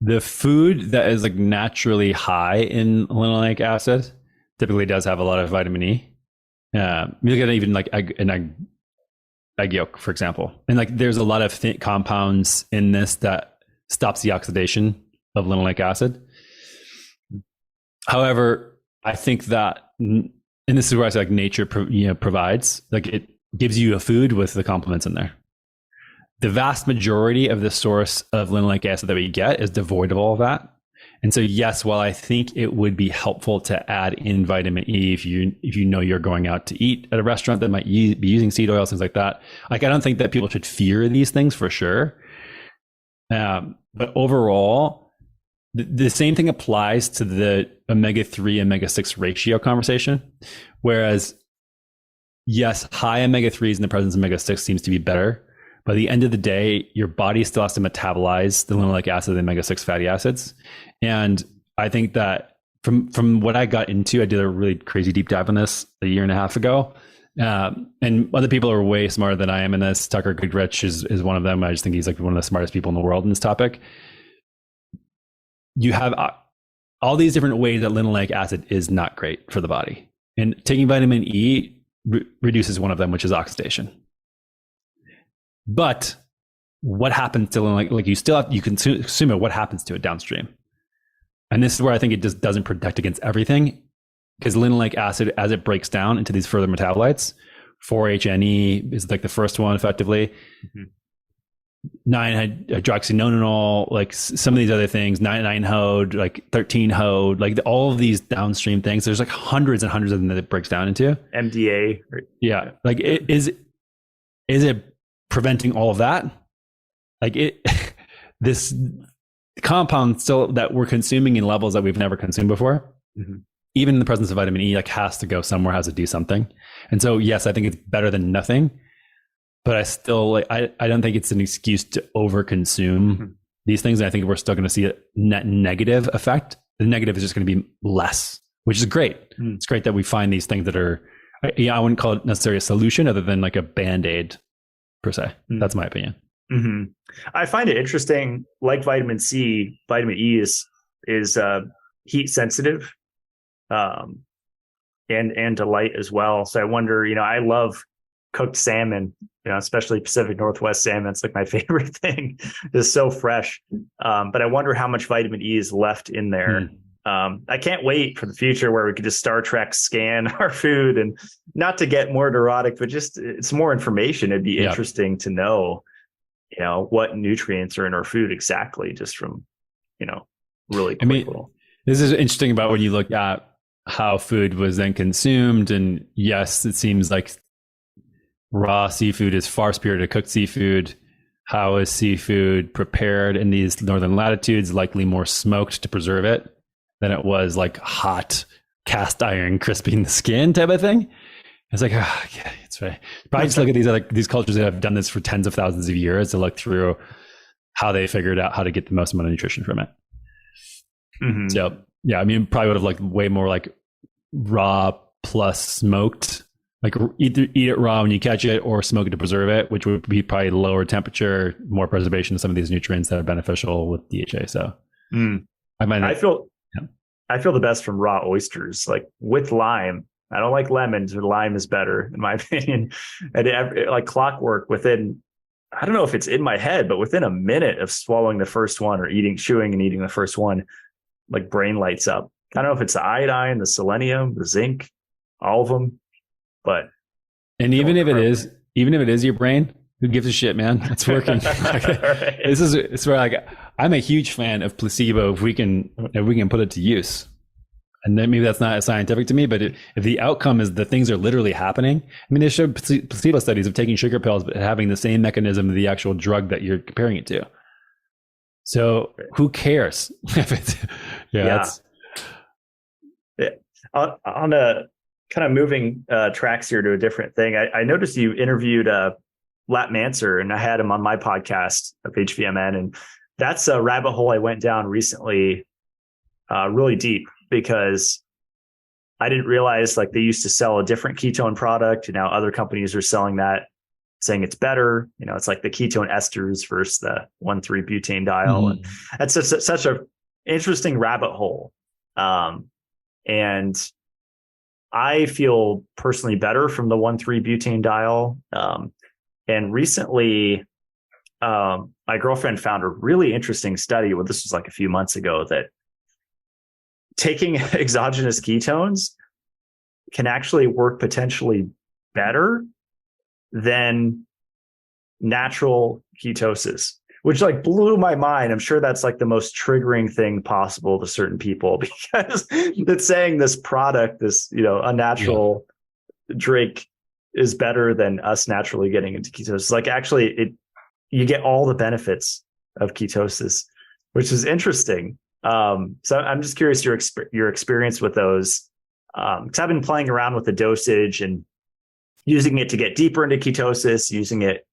the food that is like naturally high in linoleic acid typically does have a lot of vitamin E. You look at even like egg yolk, for example. And like there's a lot of compounds in this that stops the oxidation of linoleic acid. However, I think that, and this is where I say like nature provides, like it gives you a food with the complements in there. The vast majority of the source of linoleic acid that we get is devoid of all of that. And so, yes, while I think it would be helpful to add in vitamin E if you know you're going out to eat at a restaurant that might be using seed oils, things like that. Like, I don't think that people should fear these things for sure. But overall, the same thing applies to the omega-3, omega-6 ratio conversation. Whereas, yes, high omega-3s in the presence of omega-6 seems to be better. By the end of the day, your body still has to metabolize the linoleic acid and omega-6 fatty acids. And I think that from what I got into, I did a really crazy deep dive on this a year and a half ago. And other people are way smarter than I am in this. Tucker Goodrich is one of them. I just think he's like one of the smartest people in the world in this topic. You have all these different ways that linoleic acid is not great for the body. And taking vitamin E reduces one of them, which is oxidation. But what happens to like you consume it, what happens to it downstream? And this is where I think it just doesn't protect against everything, because linoleic acid, as it breaks down into these further metabolites, 4-HNE is like the first one effectively. Mm-hmm. 9-hydroxynonenal, like some of these other things, 9-hode, like 13-hode, like all of these downstream things. There's like hundreds and hundreds of them that it breaks down into. MDA. Yeah. Like is it preventing all of that? Like this compound still that we're consuming in levels that we've never consumed before, mm-hmm. even in the presence of vitamin E, like has to go somewhere, has to do something. And so, yes, I think it's better than nothing, but I still I don't think it's an excuse to overconsume mm-hmm. these things. And I think we're still going to see a net negative effect. The negative is just going to be less, which is great. Mm-hmm. It's great that we find these things that are, I wouldn't call it necessarily a solution other than like a Band-Aid per se. Mm-hmm. That's my opinion. Mm-hmm. I find it interesting, like vitamin C, vitamin E is heat sensitive, and to light as well. So I wonder, I love cooked salmon, especially Pacific Northwest salmon. It's like my favorite thing. It's so fresh. But I wonder how much vitamin E is left in there. I can't wait for the future where we could just Star Trek scan our food, and not to get more neurotic, but just it's more information. It'd be interesting to know, what nutrients are in our food exactly, just from, really quick. I mean, this is interesting about when you look at how food was then consumed. And yes, it seems like raw seafood is far superior to cooked seafood. How is seafood prepared in these northern latitudes? Likely more smoked to preserve it than it was like hot cast iron crisping the skin type of thing. It's like, yeah, it's right. Probably just look at these cultures that have done this for tens of thousands of years to look through how they figured out how to get the most amount of nutrition from it. Mm-hmm. So yeah, I mean, probably would have like way more like raw plus smoked, like either eat it raw when you catch it or smoke it to preserve it, which would be probably lower temperature, more preservation of some of these nutrients that are beneficial with DHA. So I feel the best from raw oysters, like with lime. I don't like lemons, but lime is better in my opinion. And like clockwork, within, I don't know if it's in my head, but within a minute of swallowing the first one or chewing and eating the first one, like brain lights up. I don't know if it's the iodine, the selenium, the zinc, all of them, but. And even if it is your brain, who gives a shit, man? It's working. Right. It's where like, I'm a huge fan of placebo if we can put it to use. And then maybe that's not scientific to me, but if the outcome is the things are literally happening, I mean, they showed placebo studies of taking sugar pills, but having the same mechanism of the actual drug that you're comparing it to. So who cares? If it's, on a kind of moving tracks here to a different thing. I noticed you interviewed Lat Manser, and I had him on my podcast of HVMN, and that's a rabbit hole I went down recently, really deep, because I didn't realize like they used to sell a different ketone product, and now other companies are selling that, saying it's better. You know, it's like the ketone esters versus the 1,3-butanediol. And that's such a interesting rabbit hole. And I feel personally better from the 1,3-butanediol. And recently, my girlfriend found a really interesting study. Well, this was like a few months ago, that taking exogenous ketones can actually work potentially better than natural ketosis, which like blew my mind. I'm sure that's like the most triggering thing possible to certain people, because it's saying this product, this, unnatural drink is better than us naturally getting into ketosis. Like actually you get all the benefits of ketosis, which is interesting. So I'm just curious your experience with those. Cause I've been playing around with the dosage and using it to get deeper into ketosis, using it,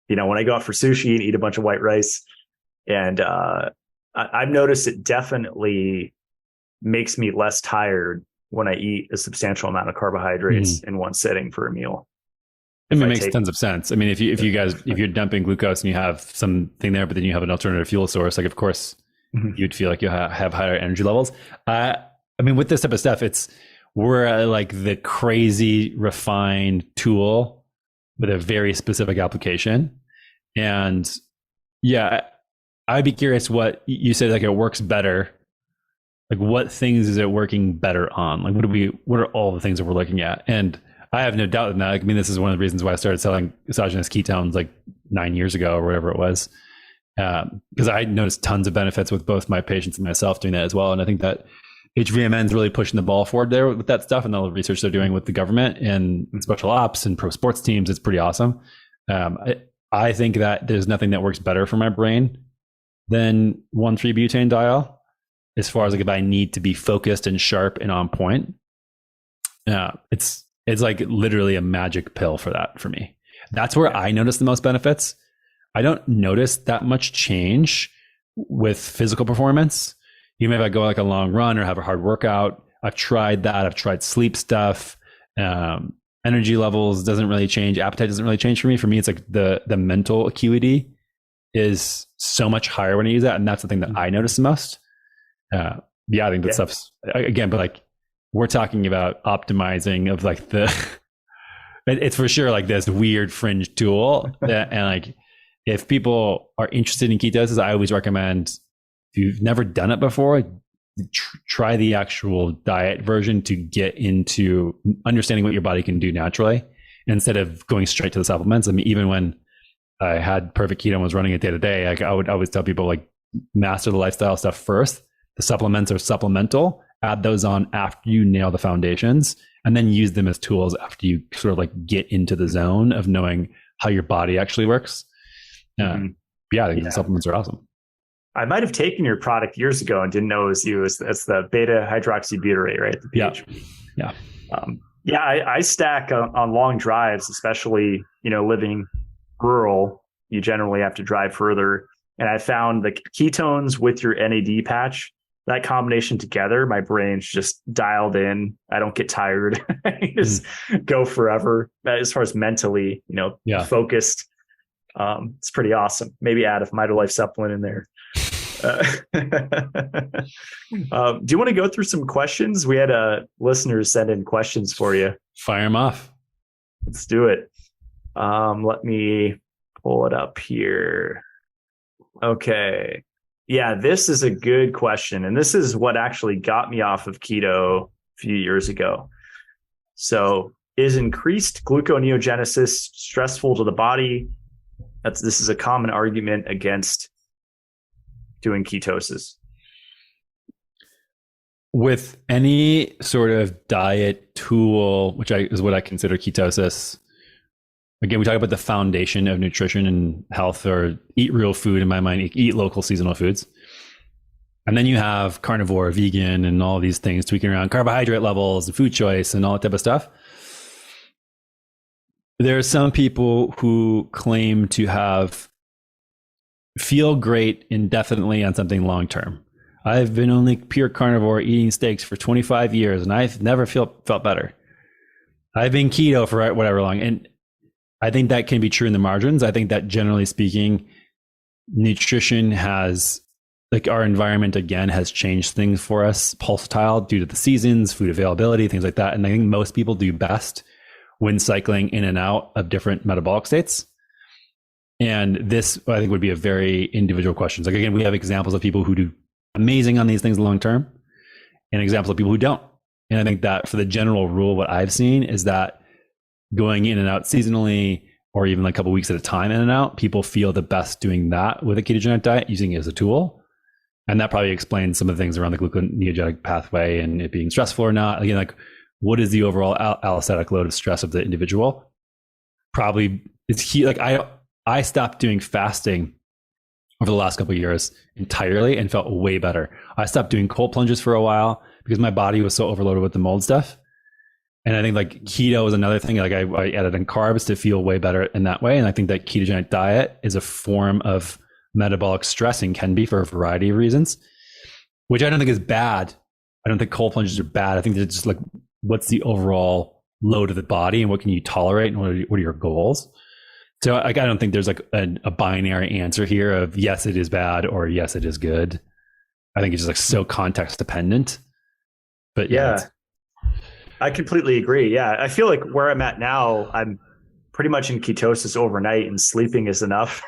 when I go out for sushi and eat a bunch of white rice. And I've noticed it definitely makes me less tired when I eat a substantial amount of carbohydrates in one sitting for a meal. I mean, it makes tons of sense. I mean, if you're dumping glucose and you have something there, but then you have an alternative fuel source, like of course you'd feel like you have higher energy levels. I mean, with this type of stuff, we're like the crazy refined tool with a very specific application. And I'd be curious what you said, like it works better. Like what things is it working better on? Like what are all the things that we're looking at? And I have no doubt in that. I mean, this is one of the reasons why I started selling exogenous ketones like 9 years ago or whatever it was. Because I noticed tons of benefits with both my patients and myself doing that as well. And I think that HVMN is really pushing the ball forward there with that stuff, and all the research they're doing with the government and special ops and pro sports teams. It's pretty awesome. I think that there's nothing that works better for my brain than 1,3-butanediol, as far as like if I need to be focused and sharp and on point. It's like literally a magic pill for that for me. That's where I notice the most benefits. I don't notice that much change with physical performance. Even if I go like a long run or have a hard workout, I've tried that. I've tried sleep stuff. Energy levels doesn't really change. Appetite doesn't really change for me. For me, it's like the mental acuity is so much higher when I use that. And that's the thing that I notice the most. I think that stuff's, again, but like we're talking about optimizing of like it's for sure like this weird fringe tool. And like, if people are interested in ketosis, I always recommend, if you've never done it before, try the actual diet version to get into understanding what your body can do naturally instead of going straight to the supplements. I mean, even when I had Perfect Keto and was running it day to day, I would always tell people like master the lifestyle stuff first. The supplements are supplemental. Add those on after you nail the foundations, and then use them as tools after you sort of like get into the zone of knowing how your body actually works. I think the supplements are awesome. I might have taken your product years ago and didn't know it was you. It's the beta hydroxybutyrate, right? The pH. I stack on long drives, especially, living rural, you generally have to drive further. And I found the ketones with your NAD patch, that combination together, my brain's just dialed in. I don't get tired. I just go forever. As far as mentally, focused. It's pretty awesome. Maybe add a Mitolife supplement in there. Do you want to go through some questions? We had listeners send in questions for you. Fire them off. Let's do it. Let me pull it up here. Okay. Yeah, this is a good question. And this is what actually got me off of keto a few years ago. So, is increased gluconeogenesis stressful to the body? This is a common argument against doing ketosis. with any sort of diet tool, which is what I consider ketosis. Again, we talk about the foundation of nutrition and health, or eat real food in my mind, eat local seasonal foods. And then you have carnivore, vegan, and all these things tweaking around carbohydrate levels and food choice and all that type of stuff. There are some people who claim to feel great indefinitely on something long-term. I've been only pure carnivore eating steaks for 25 years and I've never felt better. I've been keto for whatever long. And I think that can be true in the margins. I think that generally speaking, nutrition has, like, our environment again has changed things for us, pulsatile, due to the seasons, food availability, things like that. And I think most people do best when cycling in and out of different metabolic states. And this, I think, would be a very individual question. Like, again, we have examples of people who do amazing on these things long term and examples of people who don't. And I think that for the general rule, what I've seen is that going in and out seasonally, or even like a couple of weeks at a time in and out, people feel the best doing that with a ketogenic diet, using it as a tool. And that probably explains some of the things around the gluconeogenic pathway and it being stressful or not. Again, like, what is the overall allostatic load of stress of the individual? Probably it's key. Like, I stopped doing fasting over the last couple of years entirely and felt way better. I stopped doing cold plunges for a while because my body was so overloaded with the mold stuff. And I think like keto is another thing. Like, I added in carbs to feel way better in that way. And I think that ketogenic diet is a form of metabolic stress and can be for a variety of reasons, which I don't think is bad. I don't think cold plunges are bad. I think they're just like, what's the overall load of the body and what can you tolerate and what are your goals? So I don't think there's like a binary answer here of yes, it is bad or yes, it is good. I think it's just like so context dependent. But yeah. I completely agree. Yeah. I feel like where I'm at now, I'm pretty much in ketosis overnight and sleeping is enough.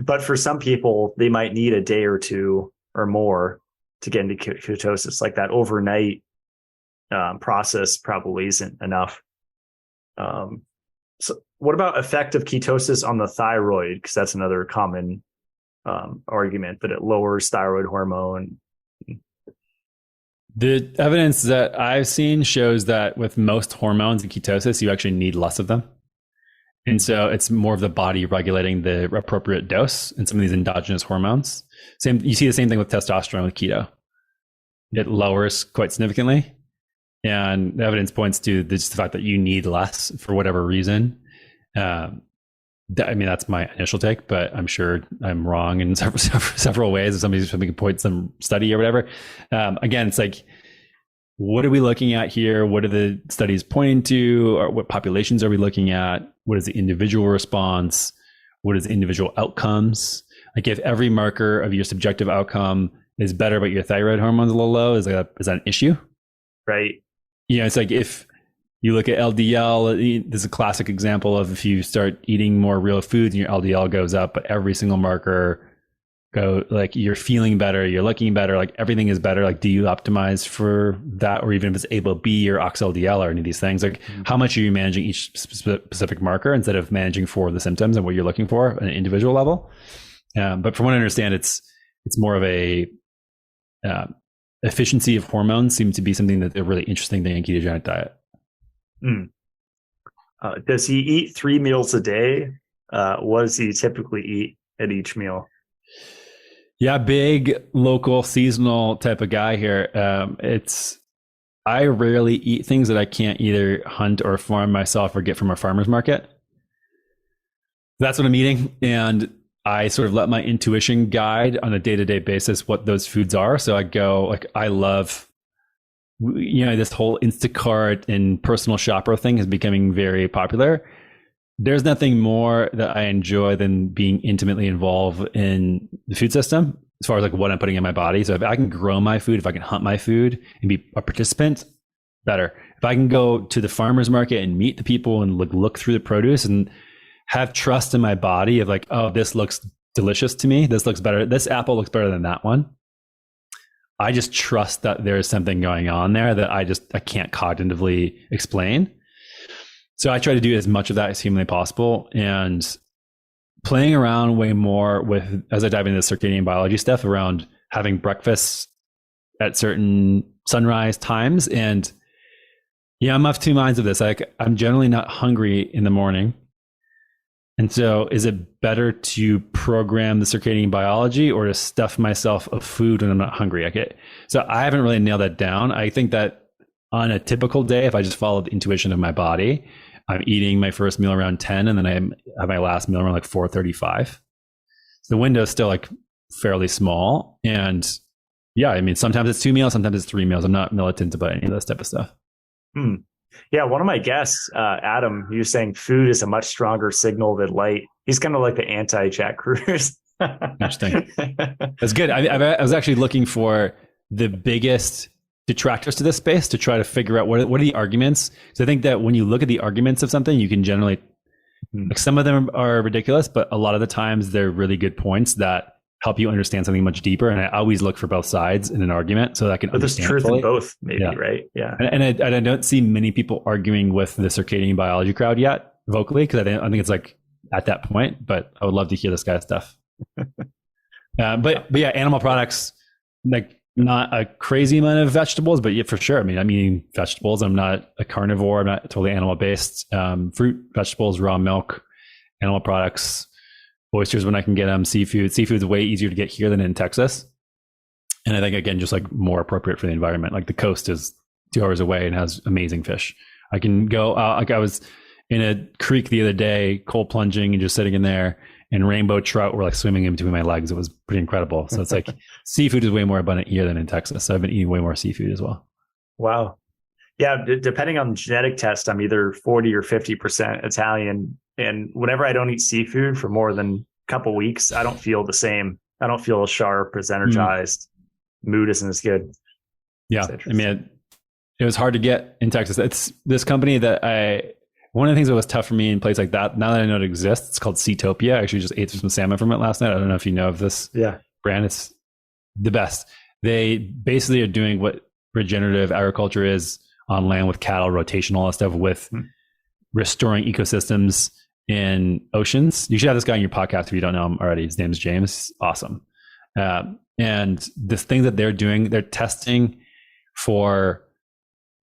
But for some people, they might need a day or two or more to get into ketosis. Like that overnight process probably isn't enough. So what about effect of ketosis on the thyroid? Because that's another common argument that it lowers thyroid hormone. The evidence that I've seen shows that with most hormones in ketosis, you actually need less of them. And so it's more of the body regulating the appropriate dose and some of these endogenous hormones. You see the same thing with testosterone with keto. It lowers quite significantly. And the evidence points to just the fact that you need less for whatever reason. That's my initial take, but I'm sure I'm wrong in several ways. If somebody can point some study or whatever. Again, it's like, what are we looking at here? What are the studies pointing to? Or what populations are we looking at? What is the individual response? What is the individual outcomes? Like, if every marker of your subjective outcome is better, but your thyroid hormone's a little low, is that an issue? Right. It's like if you look at LDL, this is a classic example of if you start eating more real foods and your LDL goes up, but every single marker like you're feeling better, you're looking better, like everything is better. Like, do you optimize for that? Or even if it's ApoB or OXLDL or any of these things, like how much are you managing each specific marker instead of managing for the symptoms and what you're looking for at an individual level? But from what I understand, it's more of a efficiency of hormones seems to be something that a really interesting thing in ketogenic diet. Does he eat 3 meals a day? What does he typically eat at each meal? Yeah, big local seasonal type of guy here. I rarely eat things that I can't either hunt or farm myself or get from a farmer's market. That's what I'm eating. And I sort of let my intuition guide on a day-to-day basis what those foods are. So I go, like, I love, this whole Instacart and personal shopper thing is becoming very popular. There's nothing more that I enjoy than being intimately involved in the food system as far as like what I'm putting in my body. So if I can grow my food, if I can hunt my food and be a participant, better. If I can go to the farmer's market and meet the people and look through the produce and have trust in my body of like, oh, this looks delicious to me. This looks better. This apple looks better than that one. I just trust that there's something going on there that I can't cognitively explain. So I try to do as much of that as humanly possible, and playing around way more with, as I dive into the circadian biology stuff around having breakfast at certain sunrise times. And yeah, I'm of two minds of this. Like, I'm generally not hungry in the morning. And so is it better to program the circadian biology or to stuff myself of food when I'm not hungry? Okay. So I haven't really nailed that down. I think that on a typical day, if I just follow the intuition of my body, I'm eating my first meal around 10 and then I have my last meal around like 4:35. So the window is still like fairly small. And yeah, I mean, sometimes it's 2 meals, sometimes it's 3 meals. I'm not militant about any of this type of stuff. Yeah, one of my guests, Adam, he was saying food is a much stronger signal than light. He's kind of like the anti-Jack Cruz. Interesting. That's good. I was actually looking for the biggest detractors to this space to try to figure out what are the arguments. So I think that when you look at the arguments of something, you can generally, like, some of them are ridiculous, but a lot of the times they're really good points that help you understand something much deeper. And I always look for both sides in an argument so that I can understand. There's truth fully. in both, maybe, right? Yeah. And I don't see many people arguing with the circadian biology crowd yet vocally, because I think it's like at that point, but I would love to hear this guy's stuff. But yeah, animal products, like, not a crazy amount of vegetables, but yeah, for sure. I mean, I'm eating vegetables. I'm not a carnivore. I'm not totally animal based. Fruit, vegetables, raw milk, animal products, oysters when I can get them, seafood. Seafood's way easier to get here than in Texas. And I think, again, just like more appropriate for the environment. Like, the coast is 2 hours away and has amazing fish. I can go, like, I was in a creek the other day, cold plunging and just sitting in there, and rainbow trout were like swimming in between my legs. It was pretty incredible. So it's like seafood is way more abundant here than in Texas. So I've been eating way more seafood as well. Wow. Yeah. Depending on the genetic test, I'm either 40 or 50% Italian. And whenever I don't eat seafood for more than a couple of weeks, I don't feel the same. I don't feel as sharp, as energized. Mood isn't as good. Yeah. I mean, it was hard to get in Texas. It's this company that one of the things that was tough for me in places like that, now that I know it exists, it's called Seatopia. I actually just ate some salmon from it last night. I don't know if you know of this brand. It's the best. They basically are doing what regenerative agriculture is on land with cattle, rotation, all that stuff, with restoring ecosystems in oceans. You should have this guy on your podcast if you don't know him already. His name is James. Awesome. And this thing that they're doing, they're testing for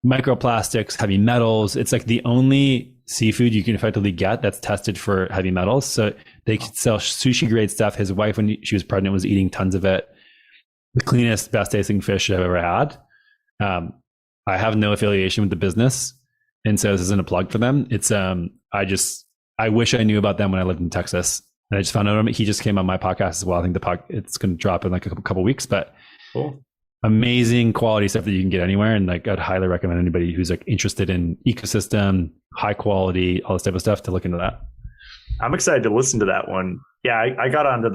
microplastics, heavy metals. It's like the only seafood you can effectively get that's tested for heavy metals. So they could sell sushi grade stuff. His wife, when she was pregnant, was eating tons of it. The cleanest, best tasting fish I've ever had. I have no affiliation with the business, and so this isn't a plug for them. It's I wish I knew about them when I lived in Texas, and I just found out he just came on my podcast as well. I think it's going to drop in like a couple weeks, but cool. Amazing quality stuff that you can get anywhere. And like, I'd highly recommend anybody who's like interested in ecosystem, high quality, all this type of stuff to look into that. I'm excited to listen to that one. Yeah. I got onto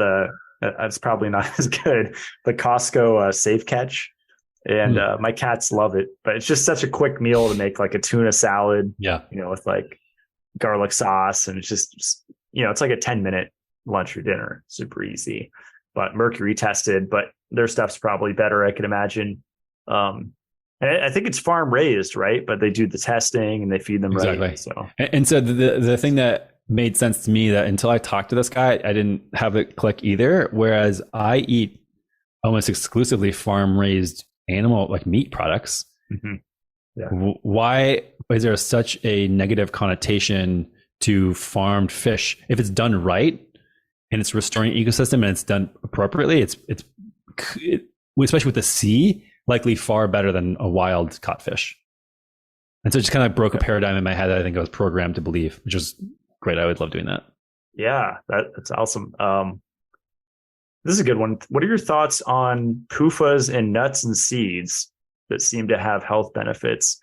it's probably not as good, the Costco Safe Catch. And my cats love it, but it's just such a quick meal to make, like a tuna salad, with like garlic sauce. And it's just, it's like a 10-minute lunch or dinner. Super easy, but mercury tested, but their stuff's probably better, I could imagine. And I think it's farm raised, right? But they do the testing and they feed them exactly. Right. So, and so the thing that made sense to me, that until I talked to this guy, I didn't have it click either. Whereas I eat almost exclusively farm raised animal, like meat products. Mm-hmm. Yeah. Why is there such a negative connotation to farmed fish? If it's done right and it's restoring ecosystem and it's done appropriately, it's especially with the sea, likely far better than a wild caught fish. And so it just kind of broke a paradigm in my head that I think I was programmed to believe, which is great. I would love doing that. Yeah, that's awesome. This is a good one. What are your thoughts on PUFAs and nuts and seeds that seem to have health benefits?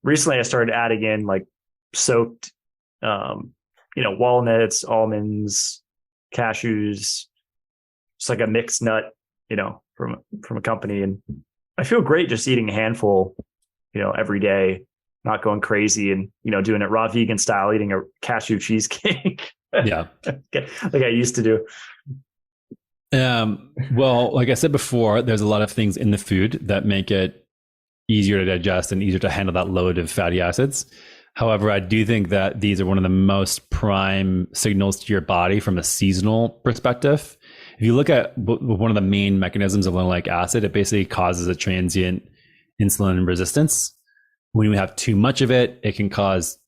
Recently, I started adding in like soaked, walnuts, almonds, cashews, just like a mixed nut, from a company. And I feel great just eating a handful, every day, not going crazy and, doing it raw vegan style, eating a cashew cheesecake. Yeah. like I used to do. Well, like I said before, there's a lot of things in the food that make it easier to digest and easier to handle that load of fatty acids. However, I do think that these are one of the most prime signals to your body from a seasonal perspective. If you look at one of the main mechanisms of linoleic acid, it basically causes a transient insulin resistance. When we have too much of it, it can cause,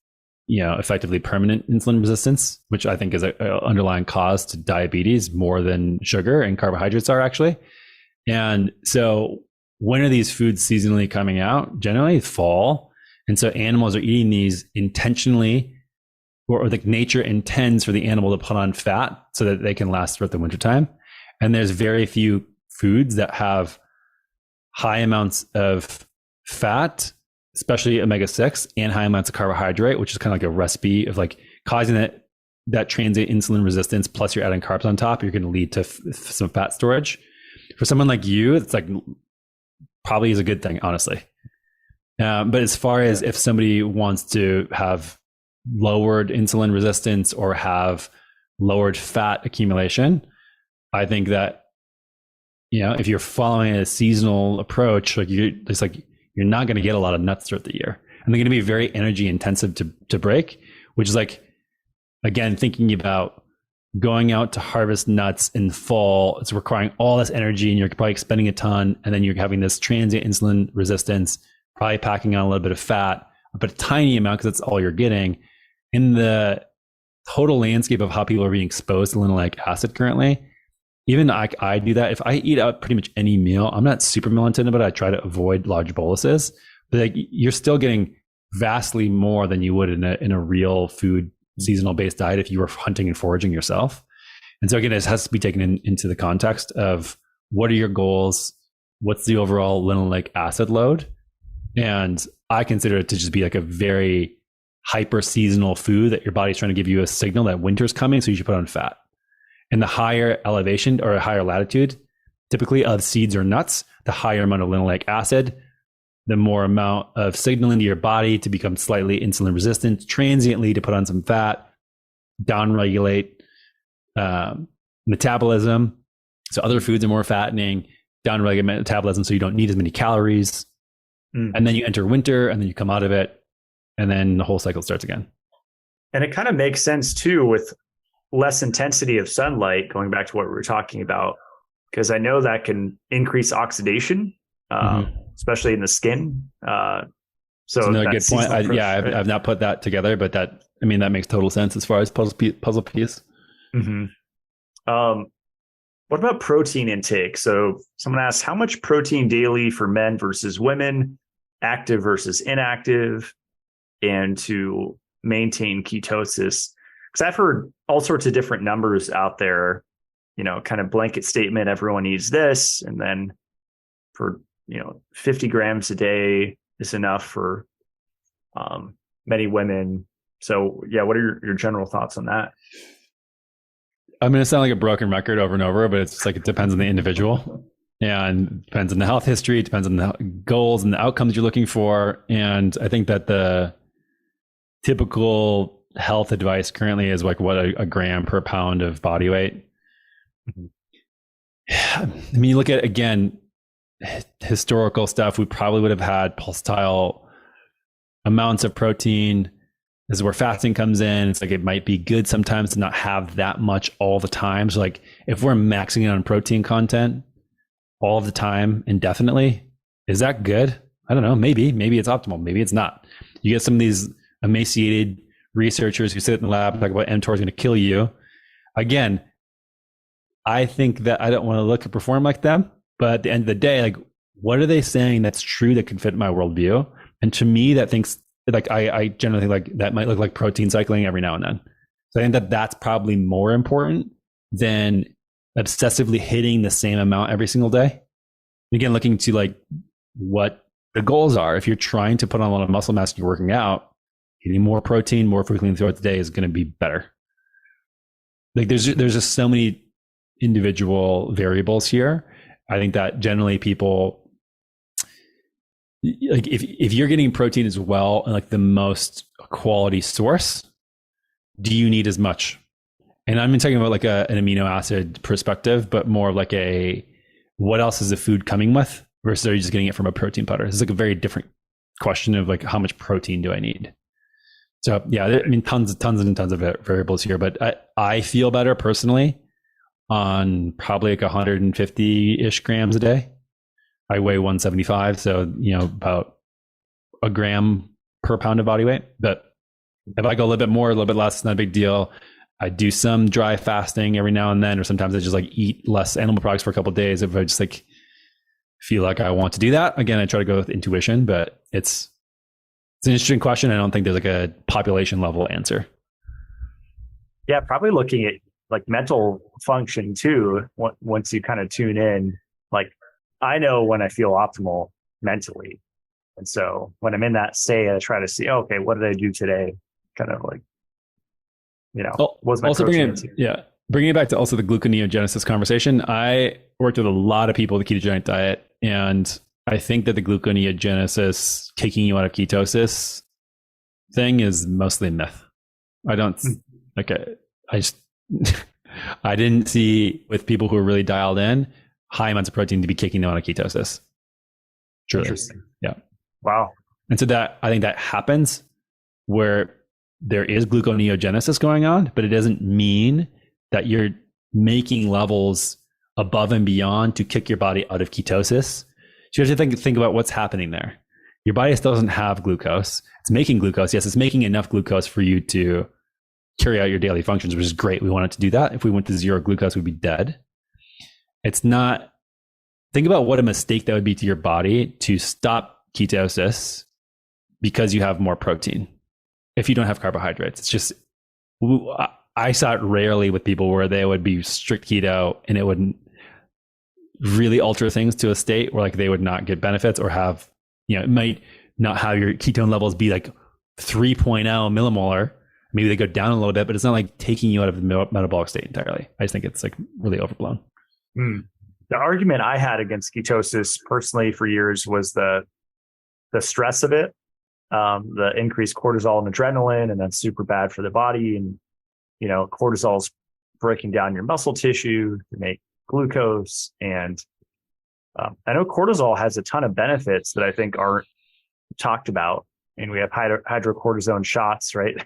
effectively permanent insulin resistance, which I think is an underlying cause to diabetes more than sugar and carbohydrates are actually. And so when are these foods seasonally coming out? Generally fall. And so animals are eating these intentionally, or like nature intends for the animal to put on fat so that they can last throughout the wintertime. And there's very few foods that have high amounts of fat, especially omega-6, and high amounts of carbohydrate, which is kind of like a recipe of like causing that transient insulin resistance, plus you're adding carbs on top, you're going to lead to some fat storage. For someone like you, it's like probably is a good thing, honestly. But as far as if somebody wants to have lowered insulin resistance or have lowered fat accumulation, I think that, if you're following a seasonal approach, you're not going to get a lot of nuts throughout the year, and they're going to be very energy intensive to break, which is like, again, thinking about going out to harvest nuts in fall. It's requiring all this energy and you're probably expending a ton. And then you're having this transient insulin resistance, probably packing on a little bit of fat, but a tiny amount because that's all you're getting. In the total landscape of how people are being exposed to linoleic acid currently, even I do that. If I eat out pretty much any meal, I'm not super militant about it. I try to avoid large boluses, but you're still getting vastly more than you would in a real food seasonal based diet if you were hunting and foraging yourself. And so again, it has to be taken into the context of what are your goals? What's the overall linoleic acid load? And I consider it to just be like a very hyper seasonal food that your body's trying to give you a signal that winter's coming, so you should put on fat. And the higher elevation or a higher latitude, typically of seeds or nuts, the higher amount of linoleic acid, the more amount of signaling to your body to become slightly insulin resistant, transiently to put on some fat, downregulate metabolism. So other foods are more fattening, downregulate metabolism so you don't need as many calories. And then you enter winter and then you come out of it and then the whole cycle starts again. And it kind of makes sense too with less intensity of sunlight, going back to what we were talking about, because I know that can increase oxidation, especially in the skin. So another good point. I've not put that together, but that makes total sense as far as puzzle piece. What about protein intake? So someone asked, how much protein daily for men versus women, active versus inactive, and to maintain ketosis? Because I've heard all sorts of different numbers out there, kind of blanket statement, everyone needs this. And then for, 50 grams a day is enough for many women. So yeah, what are your general thoughts on that? I'm going to sound like a broken record over and over, but it's like, it depends on the individual and depends on the health history. It depends on the goals and the outcomes you're looking for. And I think that the typical health advice currently is like a gram per pound of body weight. You look at, again, historical stuff, we probably would have had pulsatile amounts of protein. This is where fasting comes in. It's like, it might be good sometimes to not have that much all the time. So like if we're maxing it on protein content all the time indefinitely, is that good? I don't know. Maybe it's optimal. Maybe it's not. You get some of these emaciated researchers who sit in the lab and talk about mTOR is going to kill you. Again, I think that I don't want to look and perform like them, but at the end of the day, like, what are they saying that's true that can fit my worldview? And to me, that thinks like, I generally think like that might look like protein cycling every now and then. So I think that that's probably more important than obsessively hitting the same amount every single day. Again, looking to like what the goals are. If you're trying to put on a lot of muscle mass and you're working out, eating more protein more frequently throughout the day is going to be better. Like there's just so many individual variables here. I think that generally people, like if you're getting protein as well and like the most quality source, do you need as much? And I'm talking about like an amino acid perspective, but more like what else is the food coming with versus are you just getting it from a protein powder? It's like a very different question of like, how much protein do I need? So yeah, tons and tons of variables here, but I feel better personally on probably like 150-ish grams a day I weigh 175, so about a gram per pound of body weight. But if I go a little bit more, a little bit less, it's not a big deal. I do some dry fasting every now and then, or sometimes I just like eat less animal products for a couple of days if I just like feel like I want to do that. Again, I try to go with intuition, but it's an interesting question. I don't think there's like a population level answer. Yeah, probably looking at like mental function too. Once you kind of tune in, like I know when I feel optimal mentally. And so when I'm in that state, I try to see, okay, what did I do today? Kind of like, was my also bringing it back to also the gluconeogenesis conversation. I worked with a lot of people with the ketogenic diet, and I think that the gluconeogenesis, kicking you out of ketosis thing, is mostly a myth. I don't I didn't see with people who are really dialed in high amounts of protein to be kicking them out of ketosis. Truly. Interesting. Yeah. Wow. And so that I think that happens where there is gluconeogenesis going on, but it doesn't mean that you're making levels above and beyond to kick your body out of ketosis. So you have to think about what's happening there. Your body still doesn't have glucose. It's making glucose. Yes, it's making enough glucose for you to carry out your daily functions, which is great. We want it to do that. If we went to zero glucose, we'd be dead. It's not. Think about what a mistake that would be to your body to stop ketosis because you have more protein. If you don't have carbohydrates, it's just, I saw it rarely with people where they would be strict keto and it wouldn't really alter things to a state where like they would not get benefits or have, it might not have your ketone levels be like 3.0 millimolar. Maybe they go down a little bit, but it's not like taking you out of the metabolic state entirely. I just think it's like really overblown. The argument I had against ketosis personally for years was the stress of it, the increased cortisol and adrenaline, and that's super bad for the body. And, cortisol's breaking down your muscle tissue to make glucose. And I know cortisol has a ton of benefits that I think aren't talked about. And we have hydrocortisone shots, right?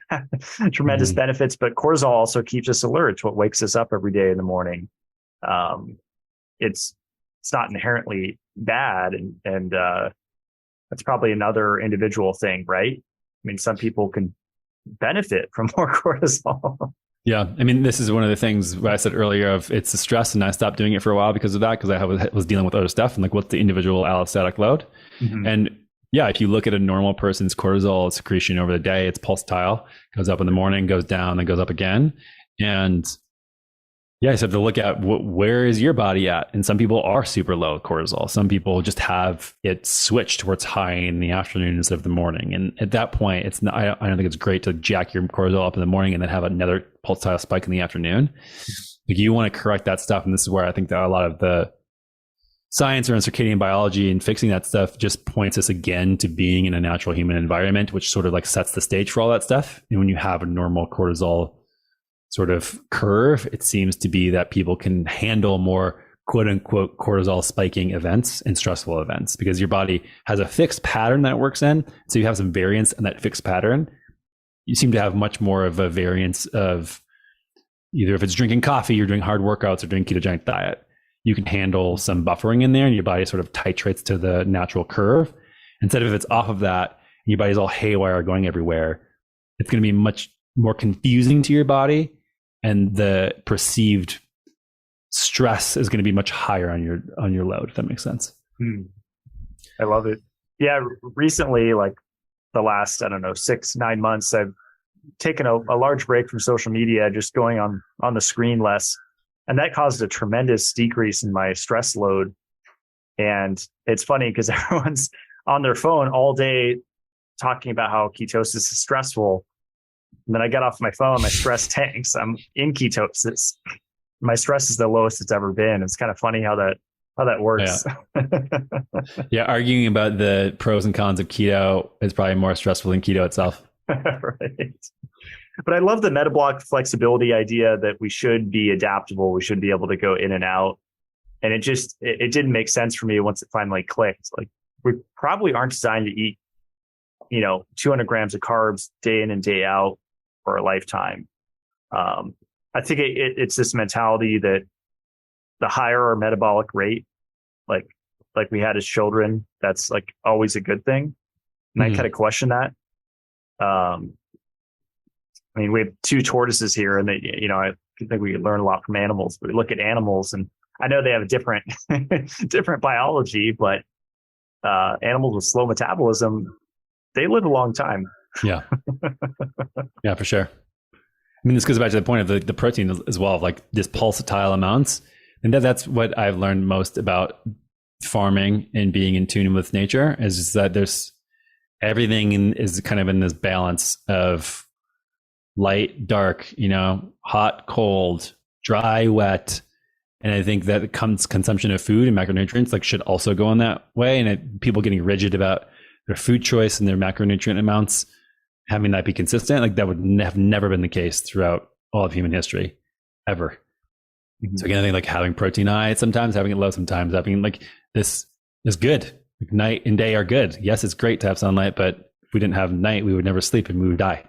Tremendous benefits, but cortisol also keeps us alert. It's what wakes us up every day in the morning. It's not inherently bad, and that's probably another individual thing, right? I mean, some people can benefit from more cortisol. Yeah, I mean, this is one of the things I said earlier of it's the stress, and I stopped doing it for a while because of that, because I was dealing with other stuff and like what's the individual allostatic load, and yeah, if you look at a normal person's cortisol secretion over the day, it's pulsatile, goes up in the morning, goes down, then goes up again. And yeah, so you have to look at where is your body at? And some people are super low cortisol. Some people just have it switched towards high in the afternoon instead of the morning. And at that point, it's not, I don't think it's great to jack your cortisol up in the morning and then have another pulsatile spike in the afternoon. Like you want to correct that stuff. And this is where I think that a lot of the science around circadian biology and fixing that stuff just points us again to being in a natural human environment, which sort of like sets the stage for all that stuff. And when you have a normal cortisol sort of curve, it seems to be that people can handle more quote unquote cortisol spiking events and stressful events because your body has a fixed pattern that it works in. So you have some variance in that fixed pattern. You seem to have much more of a variance of either if it's drinking coffee, you're doing hard workouts or doing ketogenic diet. You can handle some buffering in there and your body sort of titrates to the natural curve. Instead of if it's off of that, and your body's all haywire going everywhere, it's going to be much more confusing to your body. And the perceived stress is going to be much higher on your load, if that makes sense. I love it. Yeah. Recently, like the last, 6-9 months, I've taken a large break from social media, just going on the screen less. And that caused a tremendous decrease in my stress load. And it's funny because everyone's on their phone all day talking about how ketosis is stressful. And then I get off my phone, my stress tanks. I'm in ketosis. My stress is the lowest it's ever been. It's kind of funny how that works. Yeah, arguing about the pros and cons of keto is probably more stressful than keto itself. Right. But I love the metabolic flexibility idea that we should be adaptable. We should be able to go in and out. And it didn't make sense for me once it finally clicked. Like we probably aren't designed to eat, 200 grams of carbs day in and day out for a lifetime. I think it's this mentality that the higher our metabolic rate, like like we had as children, that's like always a good thing. And I kind of question that. I mean, we have two tortoises here, and they, you know, I think we could learn a lot from animals. But we look at animals, and I know they have a different different biology, but animals with slow metabolism, they live a long time. Yeah, yeah, for sure. I mean, this goes back to the point of the protein as well, of like this pulsatile amounts, and that's what I've learned most about farming and being in tune with nature is just that there's everything is kind of in this balance of light, dark, you know, hot, cold, dry, wet. And I think that consumption of food and macronutrients like should also go in that way. And people getting rigid about their food choice and their macronutrient amounts, having that be consistent, like that would have never been the case throughout all of human history, ever. Mm-hmm. So again, I think like having protein high sometimes, having it low sometimes, having like this is good. Like night and day are good. Yes, it's great to have sunlight, but if we didn't have night, we would never sleep and we would die.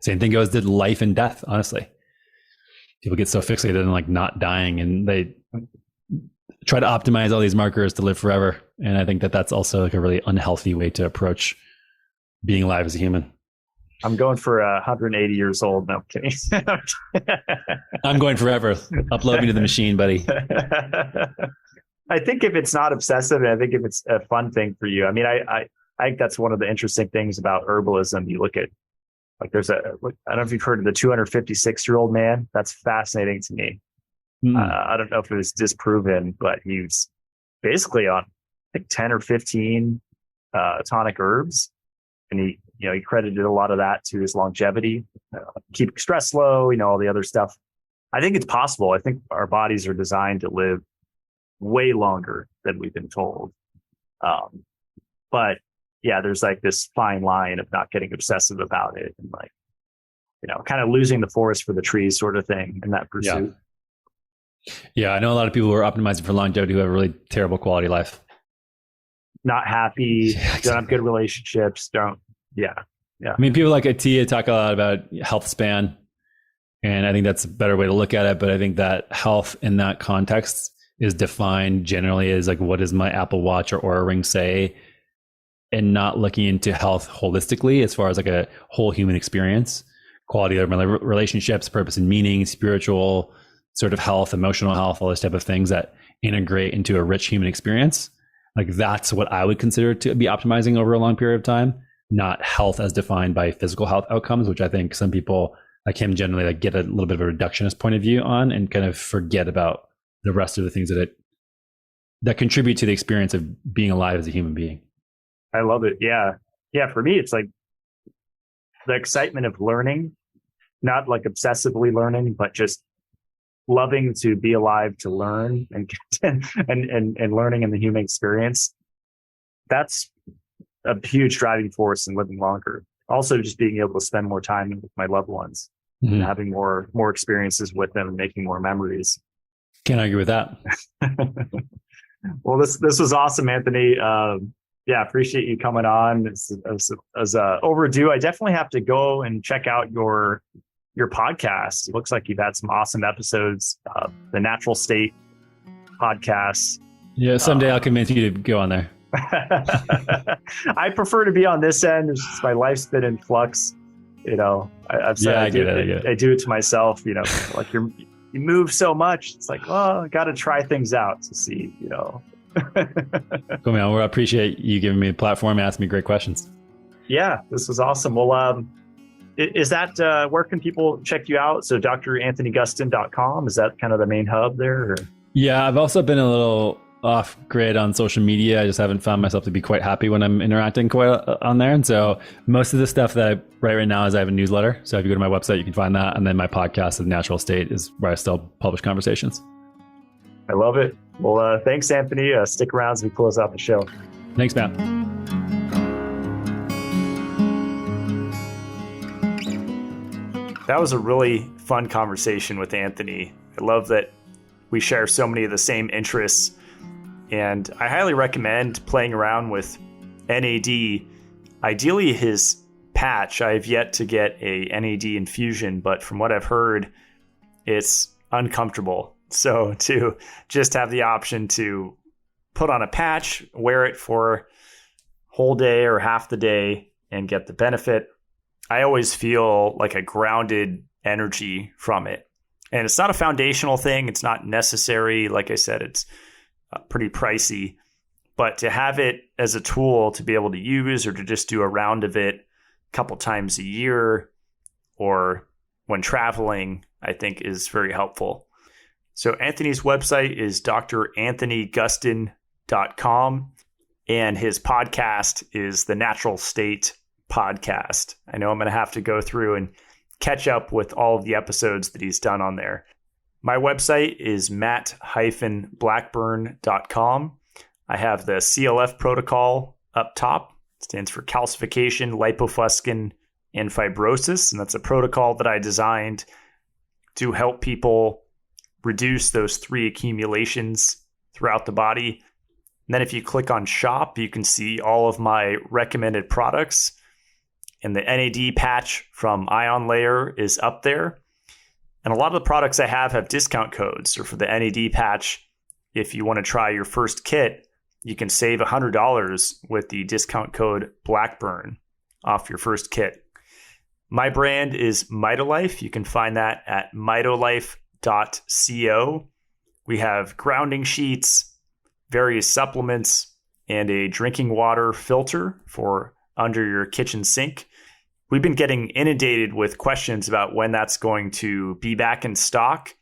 Same thing goes to life and death, honestly. People get so fixated on like not dying, and they try to optimize all these markers to live forever. And I think that that's also like a really unhealthy way to approach being alive as a human. I'm going for 180 years old. No, I'm kidding. I'm going forever. Upload me to the machine, buddy. I think if it's not obsessive, and I think if it's a fun thing for you, I mean, I think that's one of the interesting things about herbalism. You look at, like, I don't know if you've heard of the 256-year-old man. That's fascinating to me. I don't know if it was disproven, but he's basically on, I think, 10 or 15 tonic herbs. And he credited a lot of that to his longevity, keeping stress low, you know, all the other stuff. I think it's possible. I think our bodies are designed to live way longer than we've been told. But yeah, there's like this fine line of not getting obsessive about it and like, you know, kind of losing the forest for the trees sort of thing in that pursuit. Yeah, I know a lot of people who are optimizing for longevity who have a really terrible quality of life. Not happy, don't have good relationships, Yeah. I mean, people like Atia talk a lot about health span, and I think that's a better way to look at it. But I think that health in that context is defined generally as like, what does my Apple Watch or Oura Ring say? And not looking into health holistically as far as like a whole human experience, quality of my relationships, purpose and meaning, spiritual sort of health, emotional health, all those type of things that integrate into a rich human experience. Like that's what I would consider to be optimizing over a long period of time, not health as defined by physical health outcomes, which I think some people like him generally like get a little bit of a reductionist point of view on and kind of forget about the rest of the things that contribute to the experience of being alive as a human being. I love it. Yeah. Yeah. For me, it's like the excitement of learning, not like obsessively learning, but just loving to be alive, to learn and learning in the human experience. That's a huge driving force in living longer. Also, just being able to spend more time with my loved ones and having more experiences with them and making more memories. Can't argue with that. Well, this was awesome, Anthony. Yeah, appreciate you coming on. As overdue, I definitely have to go and check out your podcast. It looks like you've had some awesome episodes. The Natural State podcast. Yeah, someday I'll convince you to go on there. I prefer to be on this end. It's just my life's been in flux. You know, I've said I do it to myself. You know, like you move so much. It's like, well, I got to try things out to see. You know. Cool, man. Well, I appreciate you giving me a platform and asking me great questions. Yeah, this was awesome. Well, is that where can people check you out? So DrAnthonyGustin.com, is that kind of the main hub there? Or? Yeah, I've also been a little off grid on social media. I just haven't found myself to be quite happy when I'm interacting quite on there. And so most of the stuff that I write right now is I have a newsletter. So if you go to my website, you can find that. And then my podcast, The Natural State, is where I still publish conversations. I love it. Well, thanks, Anthony. Stick around as we close out the show. Thanks, Matt. That was a really fun conversation with Anthony. I love that we share so many of the same interests. And I highly recommend playing around with NAD. Ideally, his patch. I have yet to get a NAD infusion, but from what I've heard, it's uncomfortable. So to just have the option to put on a patch, wear it for whole day or half the day and get the benefit. I always feel like a grounded energy from it. And it's not a foundational thing. It's not necessary. Like I said, it's pretty pricey. But to have it as a tool to be able to use or to just do a round of it a couple times a year or when traveling, I think is very helpful. So Anthony's website is dranthonygustin.com, and his podcast is the Natural State Podcast. I know I'm going to have to go through and catch up with all of the episodes that he's done on there. My website is matt-blackburn.com. I have the CLF protocol up top. It stands for calcification, lipofuscin, and fibrosis. And that's a protocol that I designed to help people reduce those 3 accumulations throughout the body. And then if you click on shop, you can see all of my recommended products. And the NAD patch from Ion Layer is up there. And a lot of the products I have discount codes. So for the NAD patch, if you want to try your first kit, you can save $100 with the discount code Blackburn off your first kit. My brand is Mitolife. You can find that at mitolife.co. We have grounding sheets, various supplements, and a drinking water filter for under your kitchen sink. We've been getting inundated with questions about when that's going to be back in stock.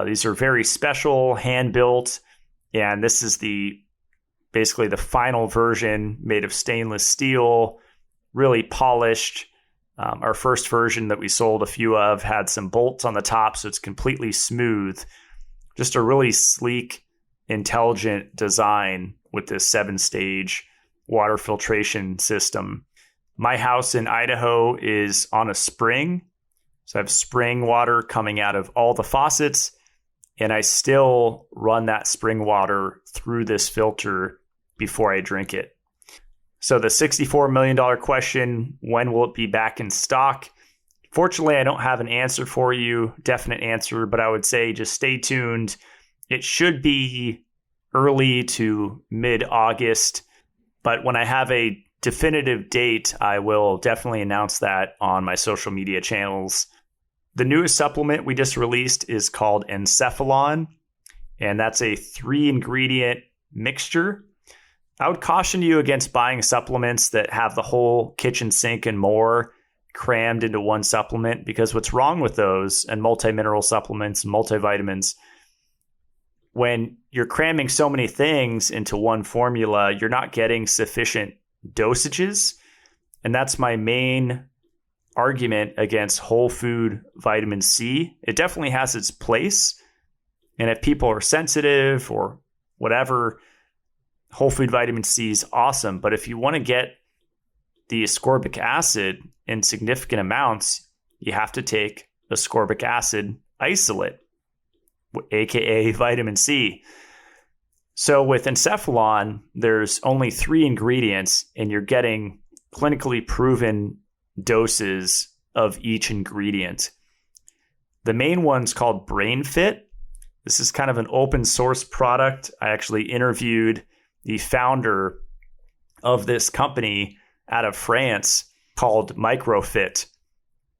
These are very special, hand-built, and this is basically the final version made of stainless steel, really polished. Our first version that we sold a few of had some bolts on the top, so it's completely smooth. Just a really sleek, intelligent design with this 7-stage water filtration system. My house in Idaho is on a spring. So I have spring water coming out of all the faucets, and I still run that spring water through this filter before I drink it. So the $64 million question, when will it be back in stock? Fortunately, I don't have an answer for you, definite answer, but I would say just stay tuned. It should be early to mid-August, but when I have a definitive date, I will definitely announce that on my social media channels. The newest supplement we just released is called Encephalon, and that's a 3-ingredient mixture. I would caution you against buying supplements that have the whole kitchen sink and more crammed into one supplement, because what's wrong with those and multi-mineral supplements and multivitamins, when you're cramming so many things into one formula, you're not getting sufficient dosages. And that's my main argument against whole food vitamin C. It definitely has its place. And if people are sensitive or whatever, whole food vitamin C is awesome. But if you want to get the ascorbic acid in significant amounts, you have to take ascorbic acid isolate, aka vitamin C. So with Encephalon, there's only 3 ingredients, and you're getting clinically proven doses of each ingredient. The main one's called Brain Fit. This is kind of an open source product. I actually interviewed the founder of this company out of France called Microfit.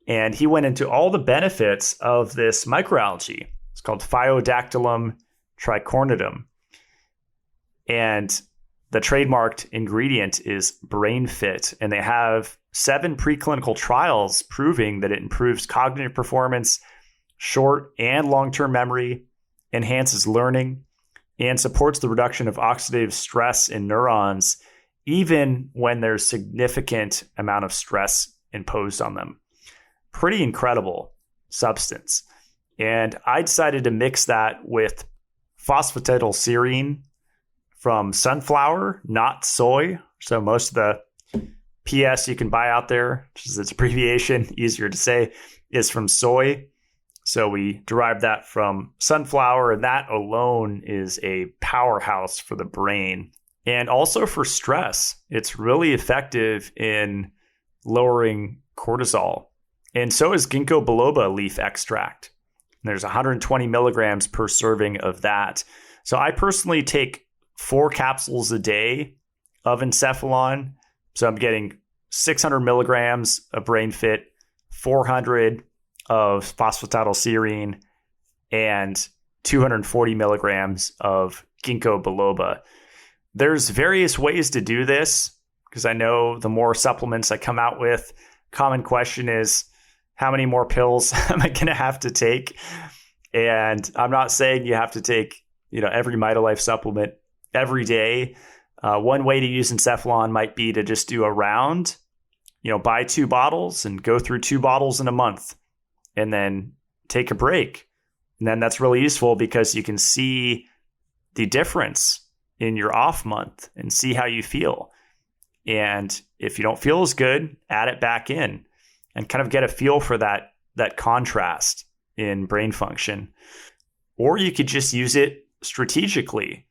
And he went into all the benefits of this microalgae. It's called Phyodactylum tricornidum. And the trademarked ingredient is Brain Fit. And they have 7 preclinical trials proving that it improves cognitive performance, short and long-term memory, enhances learning, and supports the reduction of oxidative stress in neurons, even when there's significant amount of stress imposed on them. Pretty incredible substance. And I decided to mix that with phosphatidylserine from sunflower, not soy. So most of the PS you can buy out there, which is its abbreviation, easier to say, is from soy. So we derived that from sunflower, and that alone is a powerhouse for the brain. And also for stress, it's really effective in lowering cortisol. And so is ginkgo biloba leaf extract. There's 120 milligrams per serving of that. So I personally take 4 capsules a day of encephalon. So I'm getting 600 milligrams of BrainFit, 400 of phosphatidylserine, and 240 milligrams of ginkgo biloba. There's various ways to do this because I know the more supplements I come out with, common question is, how many more pills am I going to have to take? And I'm not saying you have to take, every Mitolife supplement every day. One way to use encephalon might be to just do a round, buy 2 bottles and go through 2 bottles in a month and then take a break. And then that's really useful because you can see the difference in your off month and see how you feel. And if you don't feel as good, add it back in and kind of get a feel for that contrast in brain function. Or you could just use it strategically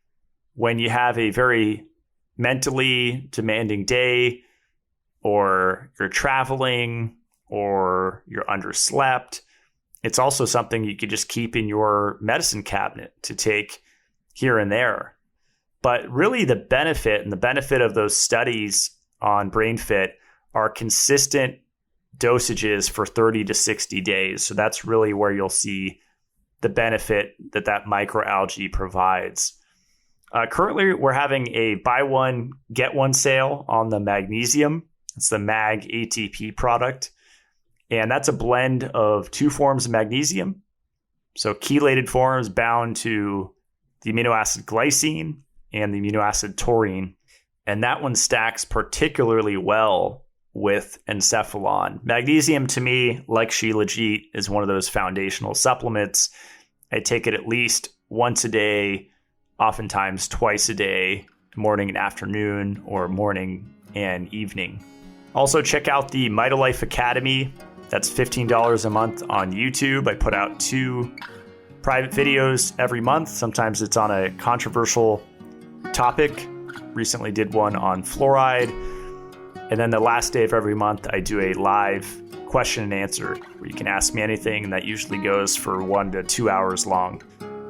when you have a very mentally demanding day, or you're traveling, or you're underslept. It's also something you could just keep in your medicine cabinet to take here and there. But really the benefit of those studies on BrainFit are consistent dosages for 30 to 60 days. So that's really where you'll see the benefit that microalgae provides. Currently, we're having a buy one, get one sale on the magnesium. It's the Mag ATP product. And that's a blend of 2 forms of magnesium. So chelated forms bound to the amino acid glycine and the amino acid taurine. And that one stacks particularly well with encephalon. Magnesium, to me, like Shilajit, is one of those foundational supplements. I take it at least once a day, oftentimes twice a day, morning and afternoon, or morning and evening. Also, check out the Mitolife Academy. That's $15 a month on YouTube. I put out 2 private videos every month. Sometimes it's on a controversial topic. Recently did one on fluoride. And then the last day of every month, I do a live question and answer where you can ask me anything, and that usually goes for 1 to 2 hours long.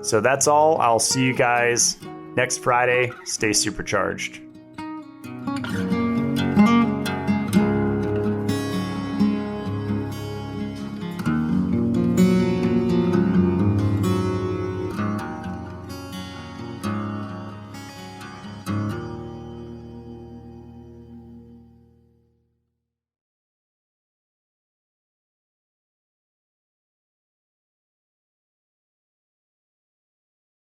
So that's all. I'll see you guys next Friday. Stay supercharged.